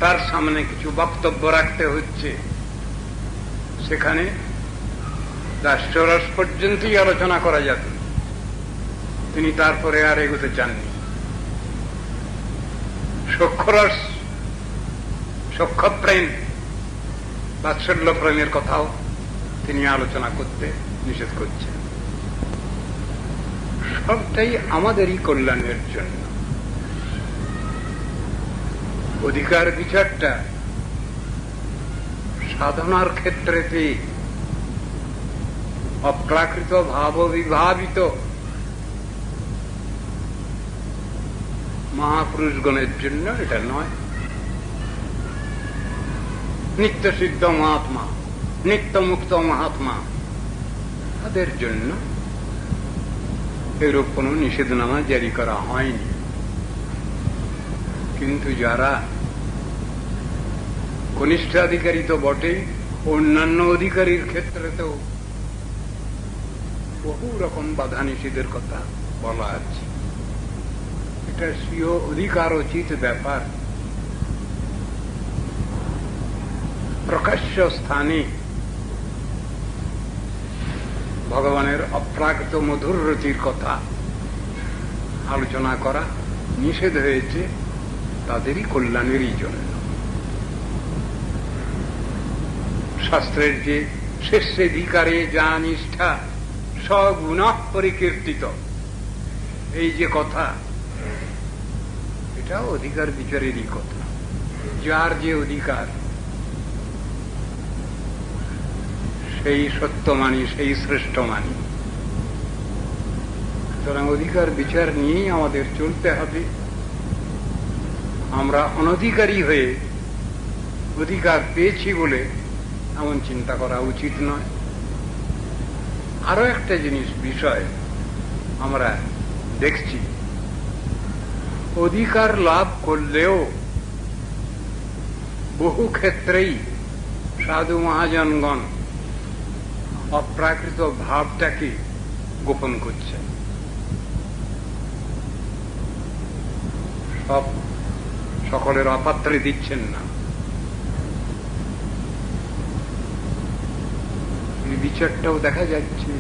A: তার সামনে কিছু বক্তব্য রাখতে হচ্ছে, সেখানে দাস্যরস পর্যন্তই আলোচনা করা যেত, তিনি তারপরে আর এগোতে চাননি। সখ্যরস, সখ্যপ্রেম, বাৎসল্য প্রেমের কথাও তিনি আলোচনা করতে নিষেধ করছেন। সবটাই আমাদেরই কল্যাণের জন্য। অধিকার বিচারটা সাধনার ক্ষেত্রেতে অপ্রাকৃত ভাব বিভাবিত মহাপুরুষগণের জন্য এটা নয়। নিত্য সিদ্ধ মহাত্মা, নিত্য মুক্ত মহাত্মা, তাদের জন্য এরূপ কোন নিষেধনামা জারি করা হয়নি। কিন্তু যারা কনিষ্ঠ অধিকারী তো বটেই, অন্যান্য অধিকারীর ক্ষেত্রেতেও বহু রকম বাধা নিষেধের কথা বলা আছে। এটা স্বীয় অধিকারোচিত ব্যাপার। প্রকাশ্য স্থানে ভগবানের অপ্রাকৃত মধুর রতির কথা আলোচনা করা নিষেধ হয়েছে তাদেরই কল্যাণেরই জন্য। শাস্ত্রের যে শেষাধিকারে যা নিষ্ঠা সগুণ পরিকীর্তিত, এই যে কথা, এটাও অধিকার বিচারেরই কথা। যার যে অধিকার সেই সত্য মানি, সেই শ্রেষ্ঠ মানি। সুতরাং অধিকার বিচার নিয়েই আমাদের চলতে হবে। আমরা অনধিকারী হয়ে অধিকার পেয়েছি বলে এমন চিন্তা করা উচিত নয়। আরো একটা জিনিস বিষয় আমরা দেখছি, অধিকার লাভ করলেও বহু ক্ষেত্রেই সাধু মহাজনগণ অপ্রাকৃত ভাবটাকে গোপন করছে। সকলের অপাত্রে দিচ্ছেন না। এই বিচারটাও দেখা যাচ্ছে।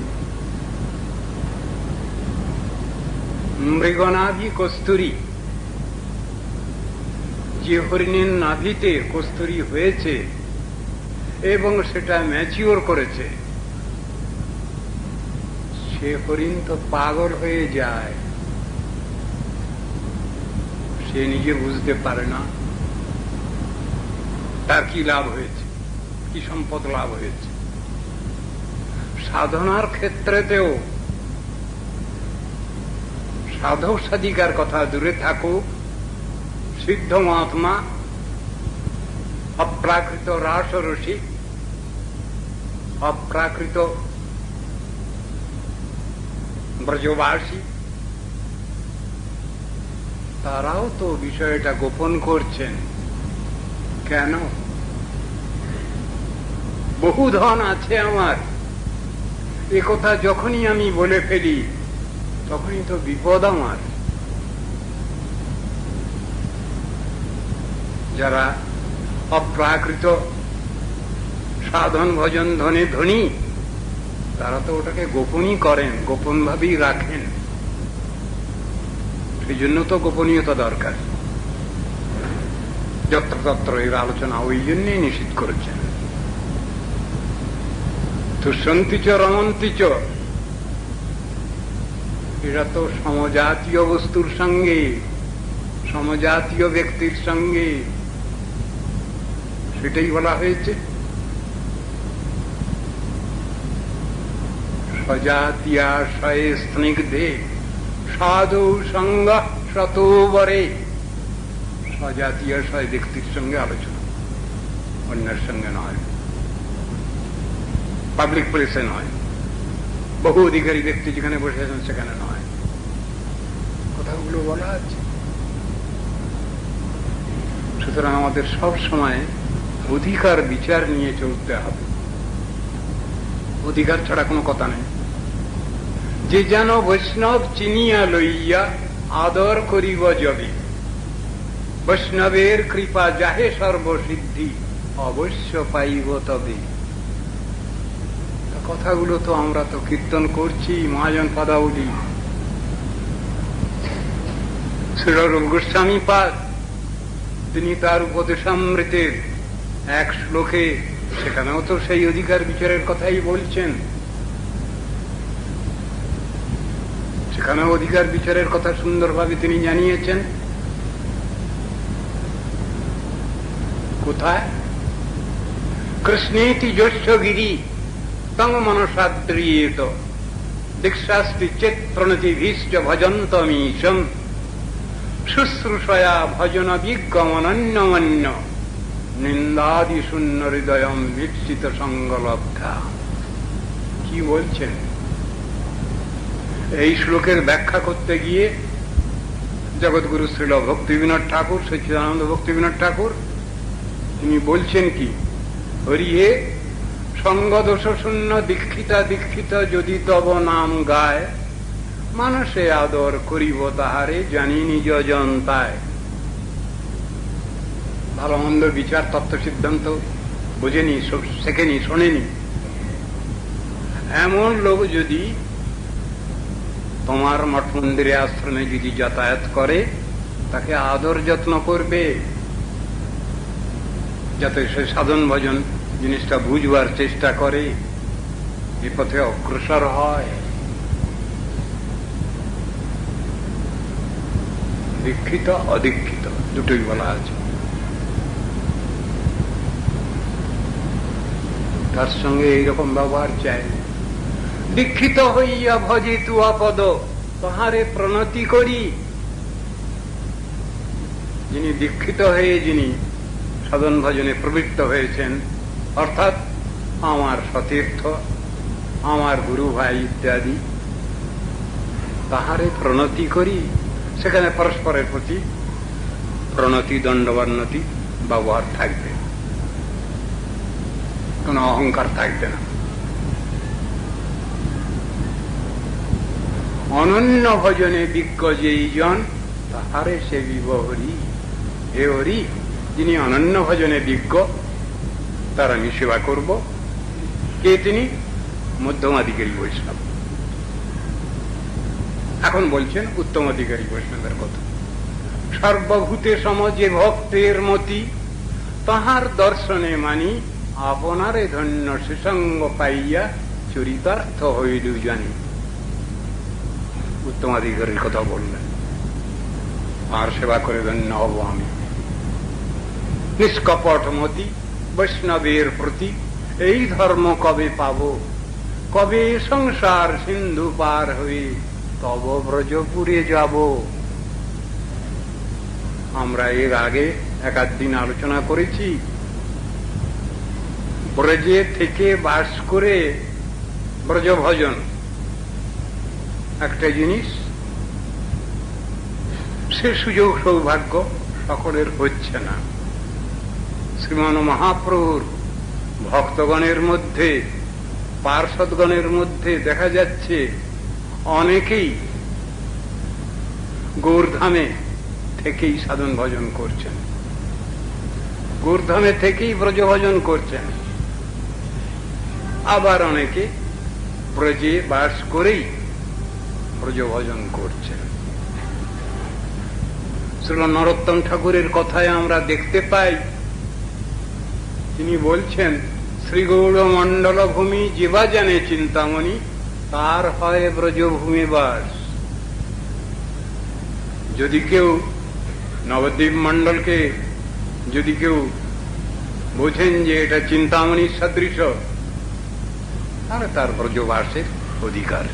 A: মৃগনাভি কস্তুরী, যে হরিণের নাভিতে কস্তুরী হয়েছে এবং সেটা ম্যাচিওর করেছে, সে হরিণ তো পাগল হয়ে যায়, সে নিজে বুঝতে পারে না তার কি লাভ হয়েছে, কি সম্পদ লাভ হয়েছে। সাধনার ক্ষেত্রেতেও সাধক সাধিকার কথা দূরে থাকুক, সিদ্ধ মহাত্মা, অপ্রাকৃত রাসরসিক, অপ্রাকৃত ব্রজবাসী, তারাও তো বিষয়টা গোপন করছেন। কেন? বহু ধন আছে আমার, এ কথা যখনই আমি বলে ফেলি তখনই তো বিপদ আমার। যারা অপ্রাকৃত সাধন ভজন ধনে ধনী, তারা তো ওটাকে গোপনই করেন, গোপন ভাবেই রাখেন। সেই জন্য তো গোপনীয়তা দরকার। যত্রতত্র এর আলোচনা ওই জন্যই নিষেধ করেছেন। তুষ্যন্তিচ রমন্তিচ, এরা তো সমজাতীয় বস্তুর সঙ্গে সমজাতীয় ব্যক্তির সঙ্গে, সেটাই বলা হয়েছে। সজাতিয়া শয়ে স্নিগ্ধে সাধু সঙ্গ শতবরে। সজাতীয় শয় ব্যক্তির সঙ্গে আলোচনা, অন্যের সঙ্গে নয়, পাবলিক প্লেসে নয়, বহু অধিকারী ব্যক্তি যেখানে বসে আছেন সেখানে নয়। কথাগুলো বলা আছে। সুতরাং আমাদের সব সময় অধিকার বিচার নিয়ে চলতে হবে। অধিকার ছাড়া কোনো কথা নেই। যে যেন বৈষ্ণব চিনিয়া লইয়া আদর করিব যবে, বৈষ্ণবের কৃপা যাহে সর্বসিদ্ধি অবশ্য পাইব তবে। কথাগুলো তো আমরা তো কীর্তন করছি, মহাজন পদাবলী। শ্রীরূপ গোস্বামী পাদ তিনি তার উপদেশামৃতের এক শ্লোকে সেখানেও তো সেই অধিকার বিচারের কথাই বলছেন। সেখানেও অধিকার বিচারের কথা সুন্দরভাবে তিনি জানিয়েছেন। কোথায়? কৃষ্ণেতি যশগিরি তং মনসাদ্রিয়েত দীক্ষাস্তি চেত প্রণতিভিশ্চ ভজন্তমীশম শুশ্রূষয়া ভজন বিজ্ঞমনন্যমন্য নিন্দাদি শূন্য হৃদয়ম বিকশিত সঙ্গলব্ধা। কি বলছেন? এই শ্লোকের ব্যাখ্যা করতে গিয়ে জগৎগুরু শ্রীল ভক্তিবিনোদ ঠাকুর, সচ্চিদানন্দ ভক্তিবিনোদ ঠাকুর তিনি বলছেন কি, হরি হে সঙ্গদোষ শূন্য দীক্ষিতা দীক্ষিত যদি তব নাম গায়, মানুষে আদর করিব তাহারে জানি নিজ জনতায়। ভালো মন্দ বিচার তত্ত্ব সিদ্ধান্ত বোঝেনি, শেখেনি, শোনেনি, এমন লোক যদি তোমার মঠ মন্দিরে আশ্রমে যদি যাতায়াত করে, তাকে আদর যত্ন করবে, যাতে সে সাধন ভজন জিনিসটা বুঝবার চেষ্টা করে, এ পথে অগ্রসর হয়। দীক্ষিত অদীক্ষিত দুটোই বলা আছে। তার সঙ্গে এইরকম ব্যবহার চাই। দীক্ষিত হইয়া ভজে তু আপদ তাহারে প্রণতি করি। যিনি দীক্ষিত হয়ে যিনি সাধন ভজনে প্রবৃত্ত হয়েছেন, অর্থাৎ আমার সতীর্থ, আমার গুরু ভাই ইত্যাদি, তাহারে প্রণতি করি। সেখানে পরস্পরের প্রতি প্রণতি দণ্ডবান্নতি ব্যবহার থাকবে, কোন অহংকার থাকবে না। অনন্য ভজনে বিজ্ঞ যেই জন তাহারে সে বিবহরি। হে হরি, যিনি অনন্য ভজনে বিজ্ঞ তার আমি সেবা করব। কে তিনি? মধ্যমাধিকারী বৈষ্ণব। এখন বলছেন উত্তমাধিকারী বৈষ্ণবের কথা। সর্বভূতে সম যে ভক্তের মতি, তাহার দর্শনে মানি আপনারে ধন্য সুসঙ্গ পাইয়া চরিতার্থ হইল জানি। উত্তমাধিকারীর কথা বললেন, আর সেবা করে ধন্য হব আমি। নিষ্কপট মতি বৈষ্ণবের প্রতি এই ধর্ম কবে পাব, কবে সংসার সিন্ধু পার হয়ে তব ব্রজপুরে যাব। আমরা এর আগে একাধ দিন আলোচনা করেছি, ব্রজে থেকে বাস করে ব্রজ ভজন একটা জিনিস, সে সুযোগ সৌভাগ্য সকলের হচ্ছে না। শ্রীমান মহাপ্রভুর ভক্তগণের মধ্যে, পার্ষদগণের মধ্যে দেখা যাচ্ছে অনেকেই গৌরধামে থেকেই সাধন ভজন করছেন, গৌরধামে থেকেই ব্রজ ভজন করছেন। আবার অনেকে ব্রজে বাস করেই ব্রজ ভজন করছেন। শ্রী নরোত্তম ঠাকুরের কথায় আমরা দেখতে পাই, তিনি বলছেন শ্রীগৌড় মণ্ডল ভূমি জীবা জানে চিন্তামণি, তার হয় ব্রজভূমি বাস। যদি কেউ নবদ্বীপ মণ্ডলকে যদি কেউ বোঝেন যে এটা চিন্তামণির সদৃশ, তাহলে তার ব্রজবাসের অধিকার।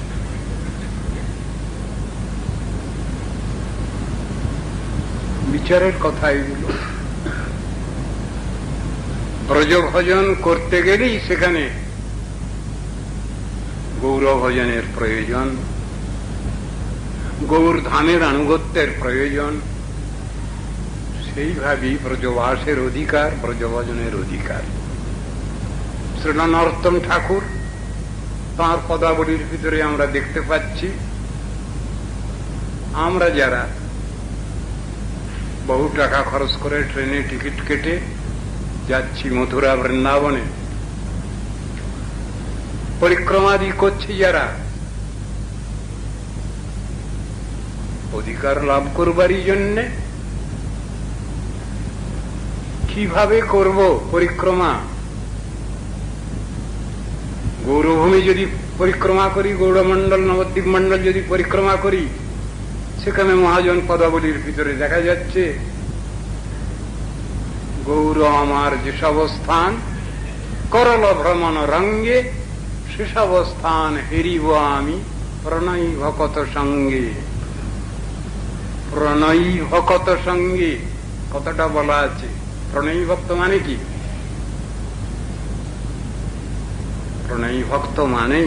A: বিচারের কথা এগুলো। ব্রজভজন করতে গেলেই সেখানে গৌরভজনের প্রয়োজন, গৌর ধামের আনুগত্যের প্রয়োজন। সেইভাবেই ব্রজবাসের অধিকার, ব্রজভজনের অধিকার। শ্রীল নরোত্তম ঠাকুর তাঁর পদাবলীর ভিতরে আমরা দেখতে পাচ্ছি, আমরা যারা বহু টাকা খরচ করে ট্রেনে টিকিট কেটে যাচ্ছি মথুরা বৃন্দাবনে, পরিক্রমাদি করছি যারা, অধিকার লাভ করবারই জন্যে কিভাবে করব পরিক্রমা? গৌরভূমি যদি পরিক্রমা করি, গৌরমণ্ডল নবদ্বীপ মণ্ডল যদি পরিক্রমা করি, সেখানে মহাজন পদাবলীর ভিতরে দেখা যাচ্ছে গৌর আমার যেসব স্থান করল ভ্রমণ রঙ্গে, সেসব স্থান হেরিব আমি প্রণয়ী ভকত সঙ্গে। প্রণয়ী ভকত সঙ্গে কতটা বলা আছে। প্রণয়ী ভক্ত মানে কি? প্রণয়ী ভক্ত মানে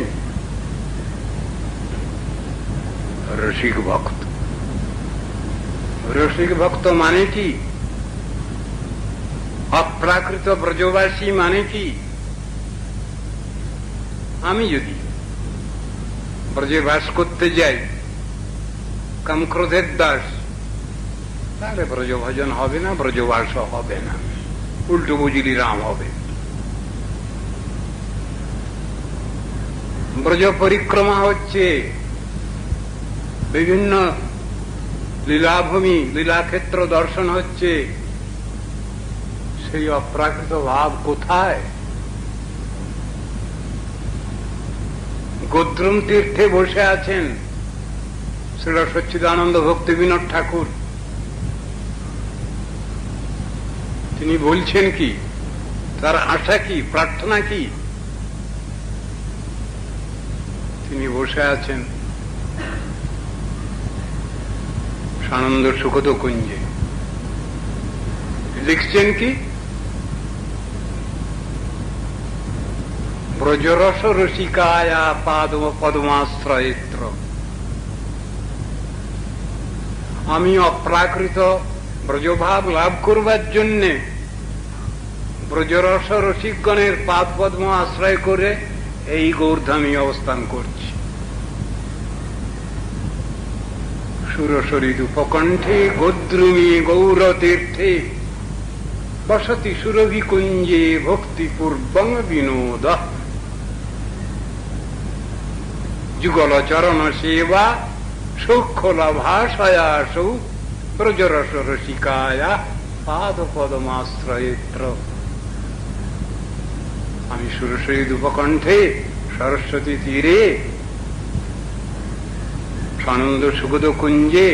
A: রসিক ভক্ত। রসিক ভক্ত মানে কি? অপ্রাকৃত ব্রজবাসী মানে কি? আমি যদি ব্রজে বাস করতে যাই কামক্রোধের দাস, তাহলে ব্রজভজন হবে না, ব্রজবাস হবে না, উল্টো বুঝিলি রাম হবে। ব্রজ পরিক্রমা হচ্ছে বিভিন্ন লীলাভূমি, লীলাক্ষেত্র দর্শন হচ্ছে। সেই অপ্রাকৃত ভাব কোথায়? গোদ্রুম তীর্থে বসে আছেন শ্রীল সচ্চিদানন্দ ভক্তি বিনোদ ঠাকুর। তিনি বলছেন কি? তার আশা কি, প্রার্থনা কি? তিনি বসে আছেন সানন্দ সুখদ কুঞ্জে। লিখছেন কি? ব্রজরস রসিকায়া পদমাশ্রয়িত্র। আমি অপ্রাকৃত ব্রজভাব লাভ করবার জন্যে ব্রজরস রসিকগণের পাদ পদ্ম আশ্রয় করে এই গৌরধামে অবস্থান করছি। সুরসরিদ উপকণ্ঠে গোদ্রুমী গৌর তীর্থে বসতি সুরভি কুঞ্জে ভক্তি পূর্বং বিনোদ। যুগল চরণ সেবা সূক্ষ্ম লাভাশয়াসৌ ব্রজরস রসিকায়া পাদ পদমাশ্রয়িত্র। আমি সুরসরিদ উপকণ্ঠে সরস্বতী তীরে সানন্দ সুগত কুঞ্জে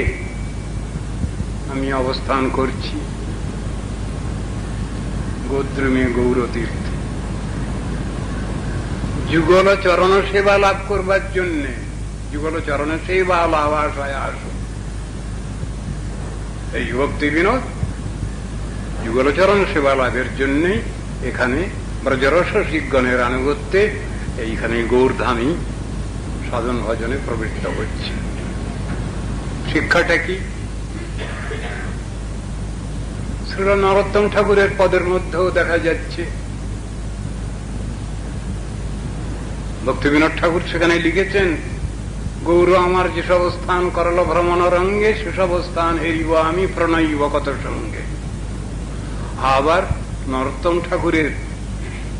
A: আমি অবস্থান করছি, গোদ্রুমে গৌর তীর্থ। যুগল চরণ সেবা লাভ করবার জন্যে, যুগল চরণ সেবা লাভাশয় আস, এই ভক্তি বিনোদ যুগল চরণ সেবা লাভের জন্যে এখানে ব্রজরস শিখগণের আনুগত্যে এইখানে গৌরধামী সাধন ভজনে প্রবৃত্ত হচ্ছে। শিক্ষাটা কি? শ্রীল নরোত্তম ঠাকুরের পদের মধ্যেও দেখা যাচ্ছে। ভক্তি বিনোদ ঠাকুর সেখানে লিখেছেন, গৌর আমার যেসব স্থান করল ভ্রমণ রঙ্গে, সেসব স্থান হেরিব আমি প্রণয়ী ভকত সঙ্গে। আবার নরোত্তম ঠাকুরের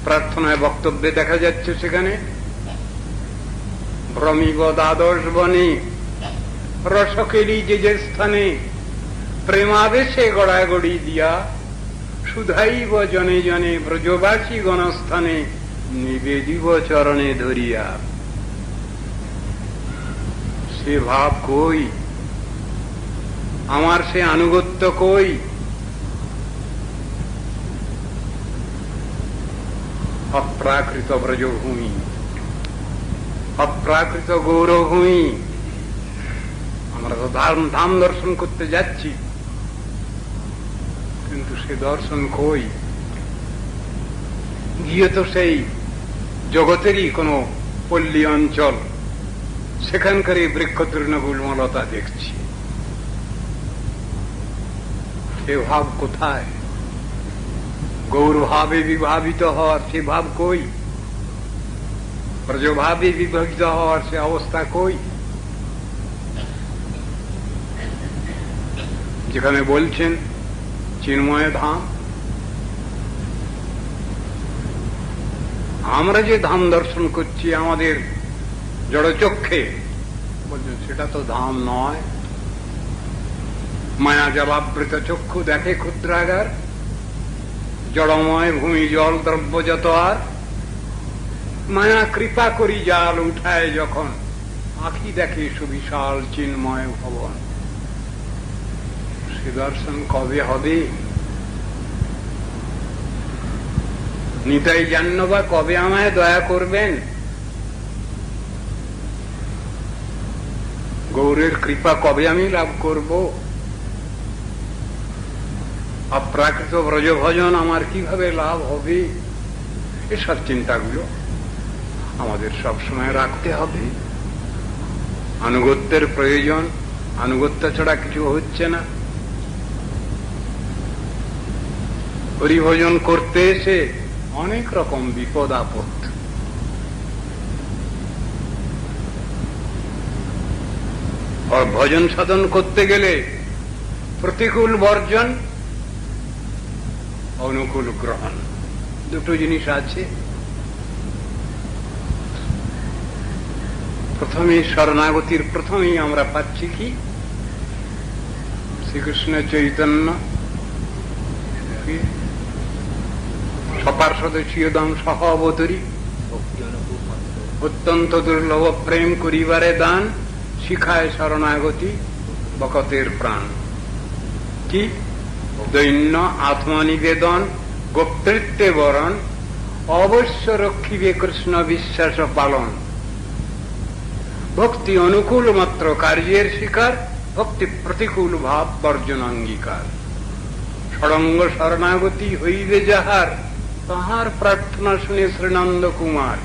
A: প্রার্থনায় বক্তব্যে দেখা যাচ্ছে সেখানে, ভ্রমিব দ্বাদশ বনে রসকেলি যে স্থানে, প্রেমাবেশে গড়াগড়ি দিয়া সুধাইব জনে জনে ব্রজবাসী গণস্থানে নিবেদিব চরণে ধরিয়া। সে ভাব কই? আমার সে আনুগত্য কই? অপ্রাকৃত ব্রজভূমি, অপ্রাকৃত গৌরভূমি। আমরা তো ধাম দর্শন করতে যাচ্ছি, কিন্তু সে দর্শন কই? গিয়ে তো সেই জগতেরই কোন পল্লী অঞ্চল, সেখানকার এই বৃক্ষ তৃণগুল্মলতা দেখছি। সে ভাব কোথায়? গৌরভাবে বিভাবিত হওয়ার সে ভাব কই? ব্রজভাবে বিভাবিত হওয়ার সে অবস্থা কই? যেখানে বলছেন চিন্ময় ধাম, আমরা যে ধাম দর্শন করছি আমাদের জড়চক্ষে, বলছেন সেটা তো ধাম নয়। মায়া জলাবৃত চক্ষু দেখে ক্ষুদ্রাগার, জড়ময় ভূমি জল দ্রব্য যত আর। মায়া কৃপা করি জাল উঠায় যখন, আঁখি দেখে সুবিশাল চিন্ময় ভবন। সে দর্শন কবে হবে? নিতাই জান্ন বা কবে আমায় দয়া করবেন? গৌরের কৃপা কবে আমি লাভ করব? অপ্রাকৃত ব্রজভজন আমার কিভাবে লাভ হবে? এসব চিন্তাগুলো আমাদের সবসময় রাখতে হবে। আনুগত্যের প্রয়োজন, আনুগত্য ছাড়া কিছু হচ্ছে না। হরিভজন করতে এসে অনেক রকম বিপদ আপদ। আর ভজন সাধন করতে গেলে প্রতিকূল বর্জন, অনুকূল গ্রহণ, দুটো জিনিস আছে। প্রথমে শরণাগতির প্রথমেই আমরা পাচ্ছি কি? শ্রীকৃষ্ণ চৈতন্য সপার্শ্বদীয়দম সহ অবতরী, অত্যন্ত দুর্লভ প্রেম করিবারে দান, শিখায় শরণাগতি বকতের প্রাণ। কি? দৈন্য আত্মনিবেদন, গোপ্তৃত্বে বরণ, অবশ্য রক্ষিবে কৃষ্ণ বিশ্বাস পালন। ভক্তি অনুকূল মাত্র কার্যের শিকার, ভক্তি প্রতিকূল ভাব বর্জন অঙ্গীকার। ষড়ঙ্গ শরণাগতি হইবে যাহার, তাহার প্রার্থনা শুনে শ্রীনন্দ কুমার।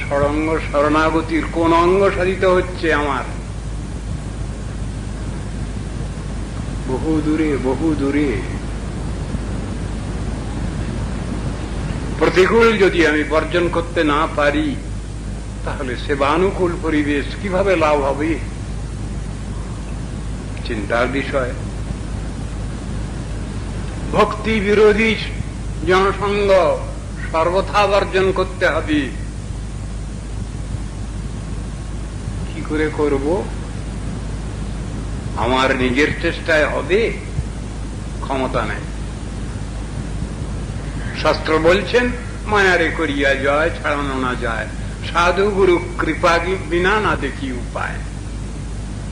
A: ষড়ঙ্গ শরণাগতির কোন অঙ্গ সাধিত হচ্ছে আমার? বহু দূরে, বহু দূরে। প্রতিকূল যদি আমি বর্জন করতে না পারি, তাহলে সেবানুকূল পরিবেশ কিভাবে লাভ হবে? চিন্তার বিষয়। ভক্তি বিরোধী জনসঙ্গ সর্বথা বর্জন করতে হবে। কি করে করব? আমার নিজের চেষ্টায় হবে? ক্ষমতা নেই। শাস্ত্র বলছেন মায়ারে করিয়া জয় ছাড়ানো না যায়, সাধু গুরু কৃপা বিনা না দেখি উপায়।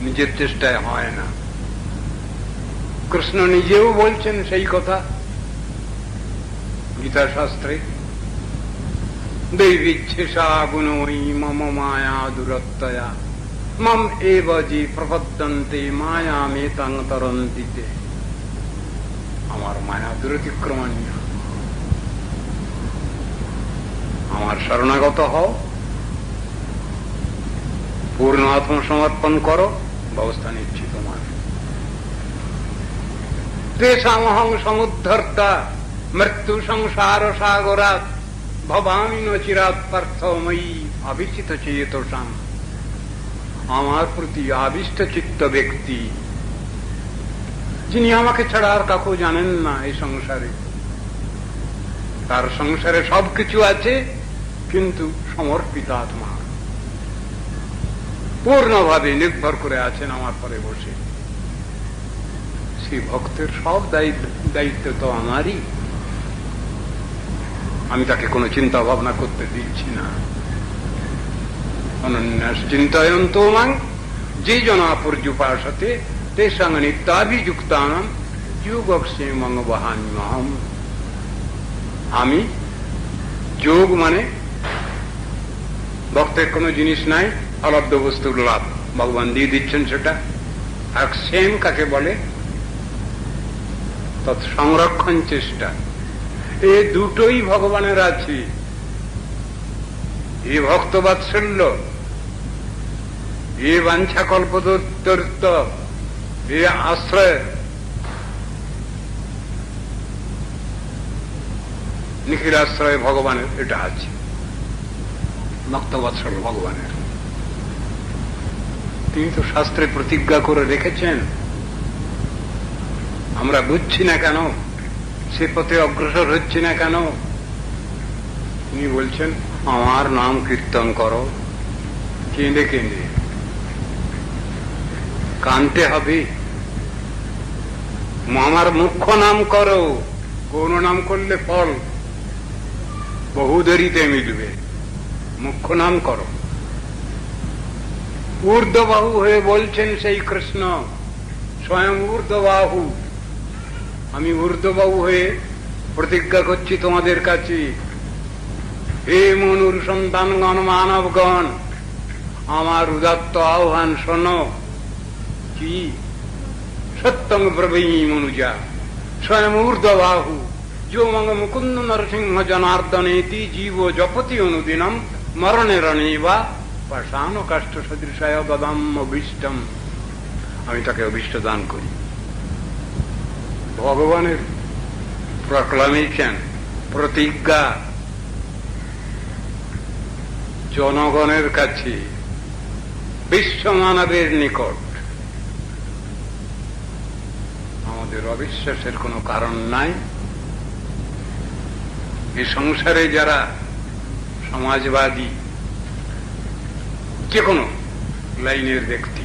A: নিজের চেষ্টায় হয় না। কৃষ্ণ নিজেও বলছেন সেই কথা গীতা শাস্ত্রে, দৈবিচ্ছেষা গুণই মম মায়া দুরত্যয়া, মম এব যে প্রপদ্যন্তে মায়া মেতাং তরন্তিতে। আমার মায়া দুরতিক্রমণীয়। আমার শরণাগত হও, পূর্ণ আত্মসমর্পণ করো, ব্যবস্থা নিচ্ছি তোমার। তেষামহং সমুদ্ধর্তা মৃত্যু সংসার সাগরাৎ, ভবামি ন চিরাৎ পার্থময়ী অবিচিত চেতসাম। আমার প্রতি আবিষ্ট চিত্ত ব্যক্তি, যিনি আমাকে ছাড়া আর কাকু জানেন না এই সংসারে, তার সংসারে সবকিছু আছে কিন্তু সমর্পিত আত্মা, পূর্ণভাবে নির্ভর করে আছেন আমার পরে বসে। সেই ভক্তের সব দায়িত্ব তো আমারই। আমি তাকে কোনো চিন্তা ভাবনা করতে দিচ্ছি না। অনন্যাস চিন্তয়ন্ত মাং যে জনা পর্যুপাসতে তে সঙ্গ নিত্যাভিযুক্তানাম যোগক্ষেমং বহাম্যহম। আমি যোগ মানে ভক্তের কোন জিনিস নাই, অলব্ধ বস্তুর লাভ ভগবান দিয়ে দিচ্ছেন সেটা। আর ক্ষেম কাকে বলে? সংরক্ষণ চেষ্টা। এ দুটোই ভগবানের আছে। এ ভক্ত বাৎসল্য, এ বাঞ্ছা কল্পতরুত্ব, এ আশ্রয়, নিখিল আশ্রয় ভগবানের, এটা আছে ভক্ত বাৎসল্য ভগবানের। তিনি তো শাস্ত্রে প্রতিজ্ঞা করে রেখেছেন, আমরা বুঝছি না কেন, সে পথে অগ্রসর হচ্ছে না কেন? তিনি বলছেন আমার নাম কীর্তন করো, কেঁদে কেঁদে কানতে হবে। আমার মুখ্য নাম করো, কোন নাম করলে ফল বহু দেরিতে মিলবে, মুখ্য নাম করো। ঊর্ধ্ববাহু হয়ে বলছেন সেই কৃষ্ণ, স্বয়ং ঊর্ধ্ববাহু। আমি ঊর্ধ্ববাহু হয়ে প্রতিজ্ঞা করছি তোমাদের কাছে, হে মনুর সন্তানগণ, মানবগণ, আমার উদাত্ত আহ্বান শোনো। কি? সত্যং ব্রবী মনুজা স্বয়ং ঊর্ধ্ববাহু যো মঙ্গ মুকুন্দ নরসিংহ জনার্দনেতি জীব জপতি অনুদিনম মরণে রণে বা পাষাণ কাষ্ঠ সদৃশায় দদাম অভীষ্টম। আমি তাকে অভীষ্ট দান করি। ভগবানের প্রক্লামেশন, প্রতিজ্ঞা জনগণের কাছে, বিশ্ব মানবের নিকট। আমাদের অবিশ্বাসের কোনো কারণ নাই। এই সংসারে যারা সমাজবাদী, যে কোনো লাইনের ব্যক্তি,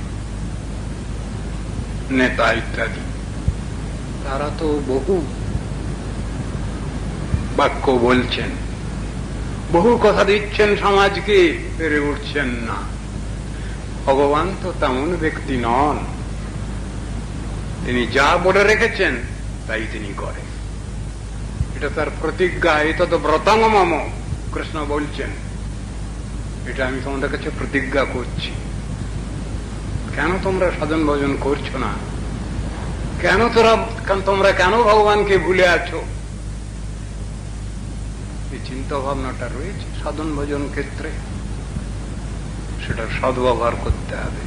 A: নেতা ইত্যাদি, তারা তো বহু বাক্য বলছেন, বহু কথা দিচ্ছেন সমাজকে, পেরে উঠছেন না। ভগবান তো তেমন ব্যক্তি নন। তিনি যা বলে রেখেছেন তাই তিনি করেন। এটা তার প্রতিজ্ঞা। এটা তো ব্রতং মম, কৃষ্ণ বলছেন, এটা আমি তোমাদের কাছে প্রতিজ্ঞা করছি। কেন তোমরা সাধন ভজন করছো না? কেন তোমরা কেন ভগবানকে ভুলে আছো? এই চিন্তা ভাবনাটা রয়েছে সাধন ভজন ক্ষেত্রে, সেটা সদ্ব্যবহার করতে হবে।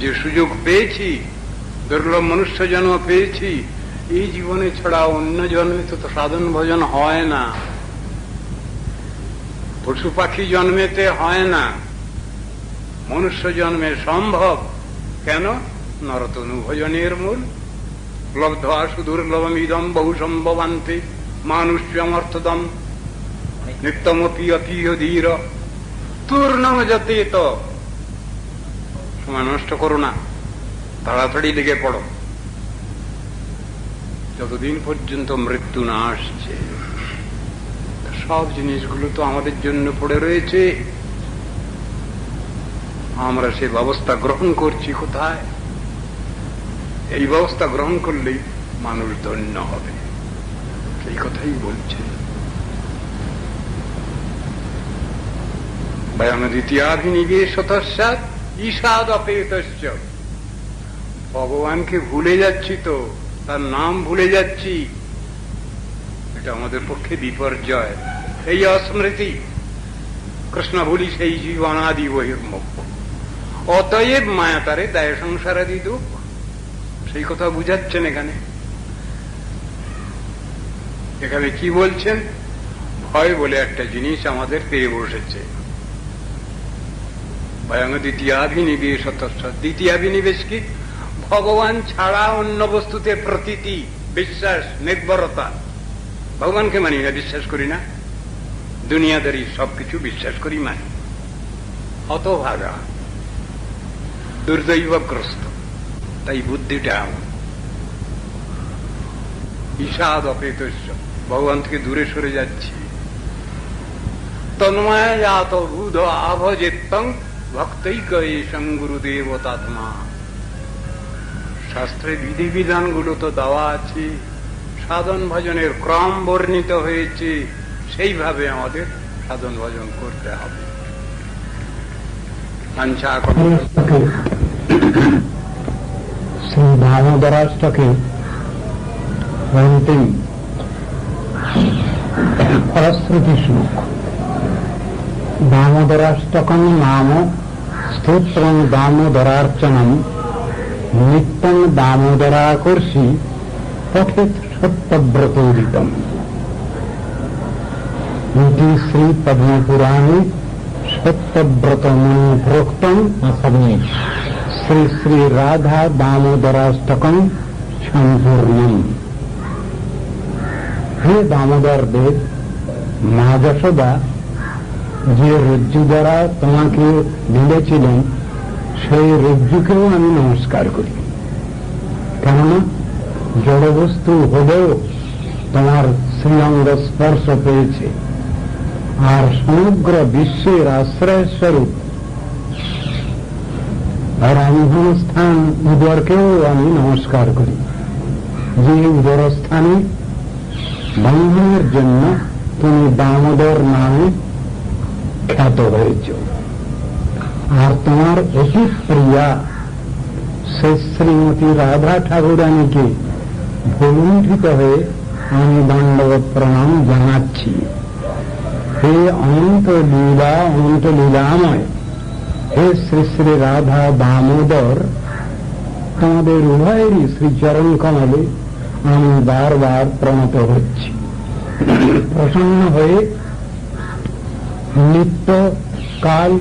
A: যে সুযোগ পেয়েছি, দুর্লভ মনুষ্য জন্ম পেয়েছি, এই জীবনে ছাড়া অন্য জন্মে তো সাধন ভজন হয় না। পশু পাখি জন্মেতে হয় না, মনুষ্য জন্মে সম্ভব। কেন? নরতনু ভজনের মূল লব্ধা সুদুর্লভম ইদম বহু সম্ভবান্তে মানুষ্যমর্থদম নিত্যমপি অপিয় ধীর তূর্ণম যতে। তো সময় নষ্ট করো না, তাড়াতাড়ি লেগে পড়ো। যতদিন পর্যন্ত মৃত্যু না আসছে, সব জিনিসগুলো তো আমাদের জন্য পড়ে রয়েছে। আমরা সে ব্যবস্থা গ্রহণ করছি কোথায়? এই ব্যবস্থা গ্রহণ করলেই মানুষ ধন্য হবে, সেই কথাই বলছেন। বয়ং দ্বিতীয়াভিনিবেশতস্যাৎ ঈশাদ অপেতস্য। ভগবানকে ভুলে যাচ্ছি তো, তার নাম ভুলে যাচ্ছি, এটা আমাদের পক্ষে বিপর্যয়। এই অস্মৃতি, কৃষ্ণ ভুলি সেই জীবনাদি বহির্মুখ। অতএব মায়া তারে দায় সংসারাদি দুঃখ, সেই কথা বুঝাচ্ছেন এখানে। এখানে কি বলছেন? ভয় বলে একটা জিনিস আমাদের পেয়ে বসেছে। ভয়ং দ্বিতীয়াভিনিবেশতস্য। দ্বিতীয়াভিনিবেশ কি? ভগবান ছাড়া অন্য বস্তুতে প্রতীতি, বিশ্বাস, নির্ভরতা। ভগবানকে মানি না, বিশ্বাস করি না, দুনিয়াদারি সবকিছু বিশ্বাস করি, মানি। হতভাগা, দুর্দৈবগ্রস্ত, তাই বুদ্ধিটা এমন। ঈশাদ অপেতস্য, ভগবান থেকে দূরে সরে যাচ্ছি। তন্ময় জাত বুধ আভজেত্তং ভক্তৈক এসং গুরুদেবতাত্মা। শাস্ত্রে বিধিবিধানগুলো তো দেওয়া আছে, সাধন ভজনের ক্রম বর্ণিত হয়েছে, সেইভাবে আমাদের সাধন ভজন করতে হবে।
B: শ্রী দামোদরাষ্টকে অন্তিম ফলশ্রুতি শ্লোক। দামোদরাষ্টকম নাম স্তোত্রং দামোদরার্চনম নিত্যং দামোদরাকর্ষি পঠেত সত্যব্রতোদিতম। इति श्री पद्मपुराणे सत्यव्रत मुनि प्रोक्तम असमये श्री श्री राधा दामोदराष्टकम संपूर्णम। हे दामोदर देव, মা যশোদা যে রজ্জু দ্বারা তোমাকে দিলেছিলেন সেই রজ্জুকেও আমি নমস্কার করি, কেননা জড়বস্তু হলেও তোমার শ্রীঅঙ্গ স্পর্শ পেয়েছে, আর সমগ্র বিশ্বের আশ্রয় স্বরূপ রামস্থান উদরকেও আমি নমস্কার করি, যে উদরস্থানে বন্ধনের জন্য তুমি দামোদর নামে খ্যাত হয়েছ। আর তোমার অতি প্রিয়া সে শ্রীমতী রাধা ঠাকুরানীকে ভূলুণ্ঠিত হয়ে আমি দণ্ডবত প্রণাম জানাচ্ছি। হে অনন্ত লীলা, অনন্ত লীলাময়, হে শ্রী শ্রী রাধা দামোদর, তোমাদের উভয়েরই শ্রীচরণ কমলে আমি বারবার প্রণত হচ্ছি। প্রসন্ন হয়ে নিত্য কাল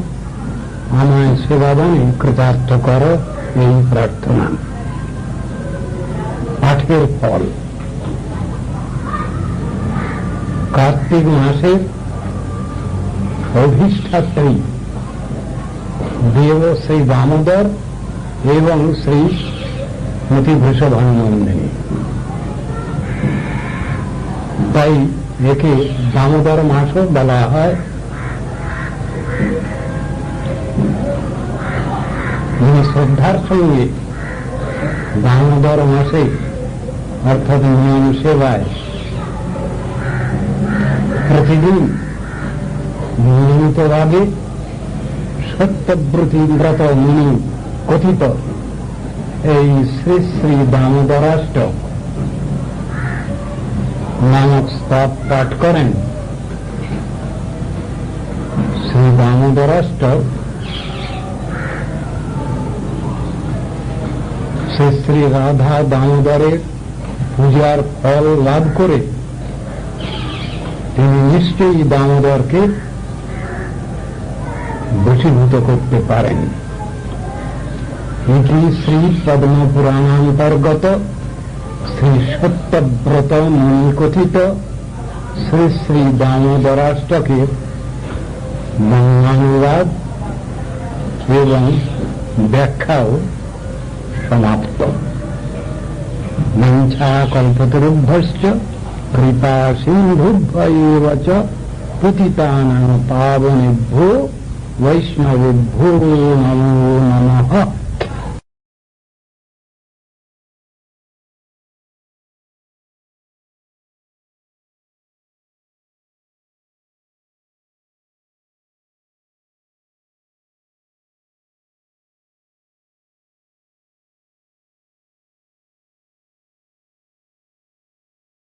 B: আমায় সেবাদানে কৃতার্থ করো, এই প্রার্থনা। পাঠের ফল। কার্তিক মাসের অধিষ্ঠাত্রী দেব শ্রী দামোদর এবং শ্রী মতিভূষণনন্দিনী, তাই একে দামোদর মাসও বলা হয়। যিনি শ্রদ্ধার সঙ্গে দামোদর মাসে অর্থাৎ নিয়ম সেবায় প্রতিদিন নিয়মিতভাবে সত্যব্রতী ব্রত মুনি কথিত এই শ্রী শ্রী দামোদরাষ্টক নামক স্তব পাঠ করেন। শ্রী দামোদরাষ্টক শ্রী শ্রী রাধা দামোদরের পূজার ফল লাভ করে তিনি নিশ্চয়ই দামোদরকে বশীভূত করতে পারেন। এটি শ্রী পদ্মপুরাণান্তর্গত শ্রী সত্যব্রত মুনি কথিত শ্রী শ্রী দামোদরাষ্টকের বঙ্গানুবাদ এবং ব্যাখ্যাও সমাপ্ত। মঞ্চা কল্পতরুভ্যশ্চ কৃপা সিন্ধুভ্য চ পতিতানাং পাবনেভ্যো বৈষ্ণবেভ্যো নমো নমঃ।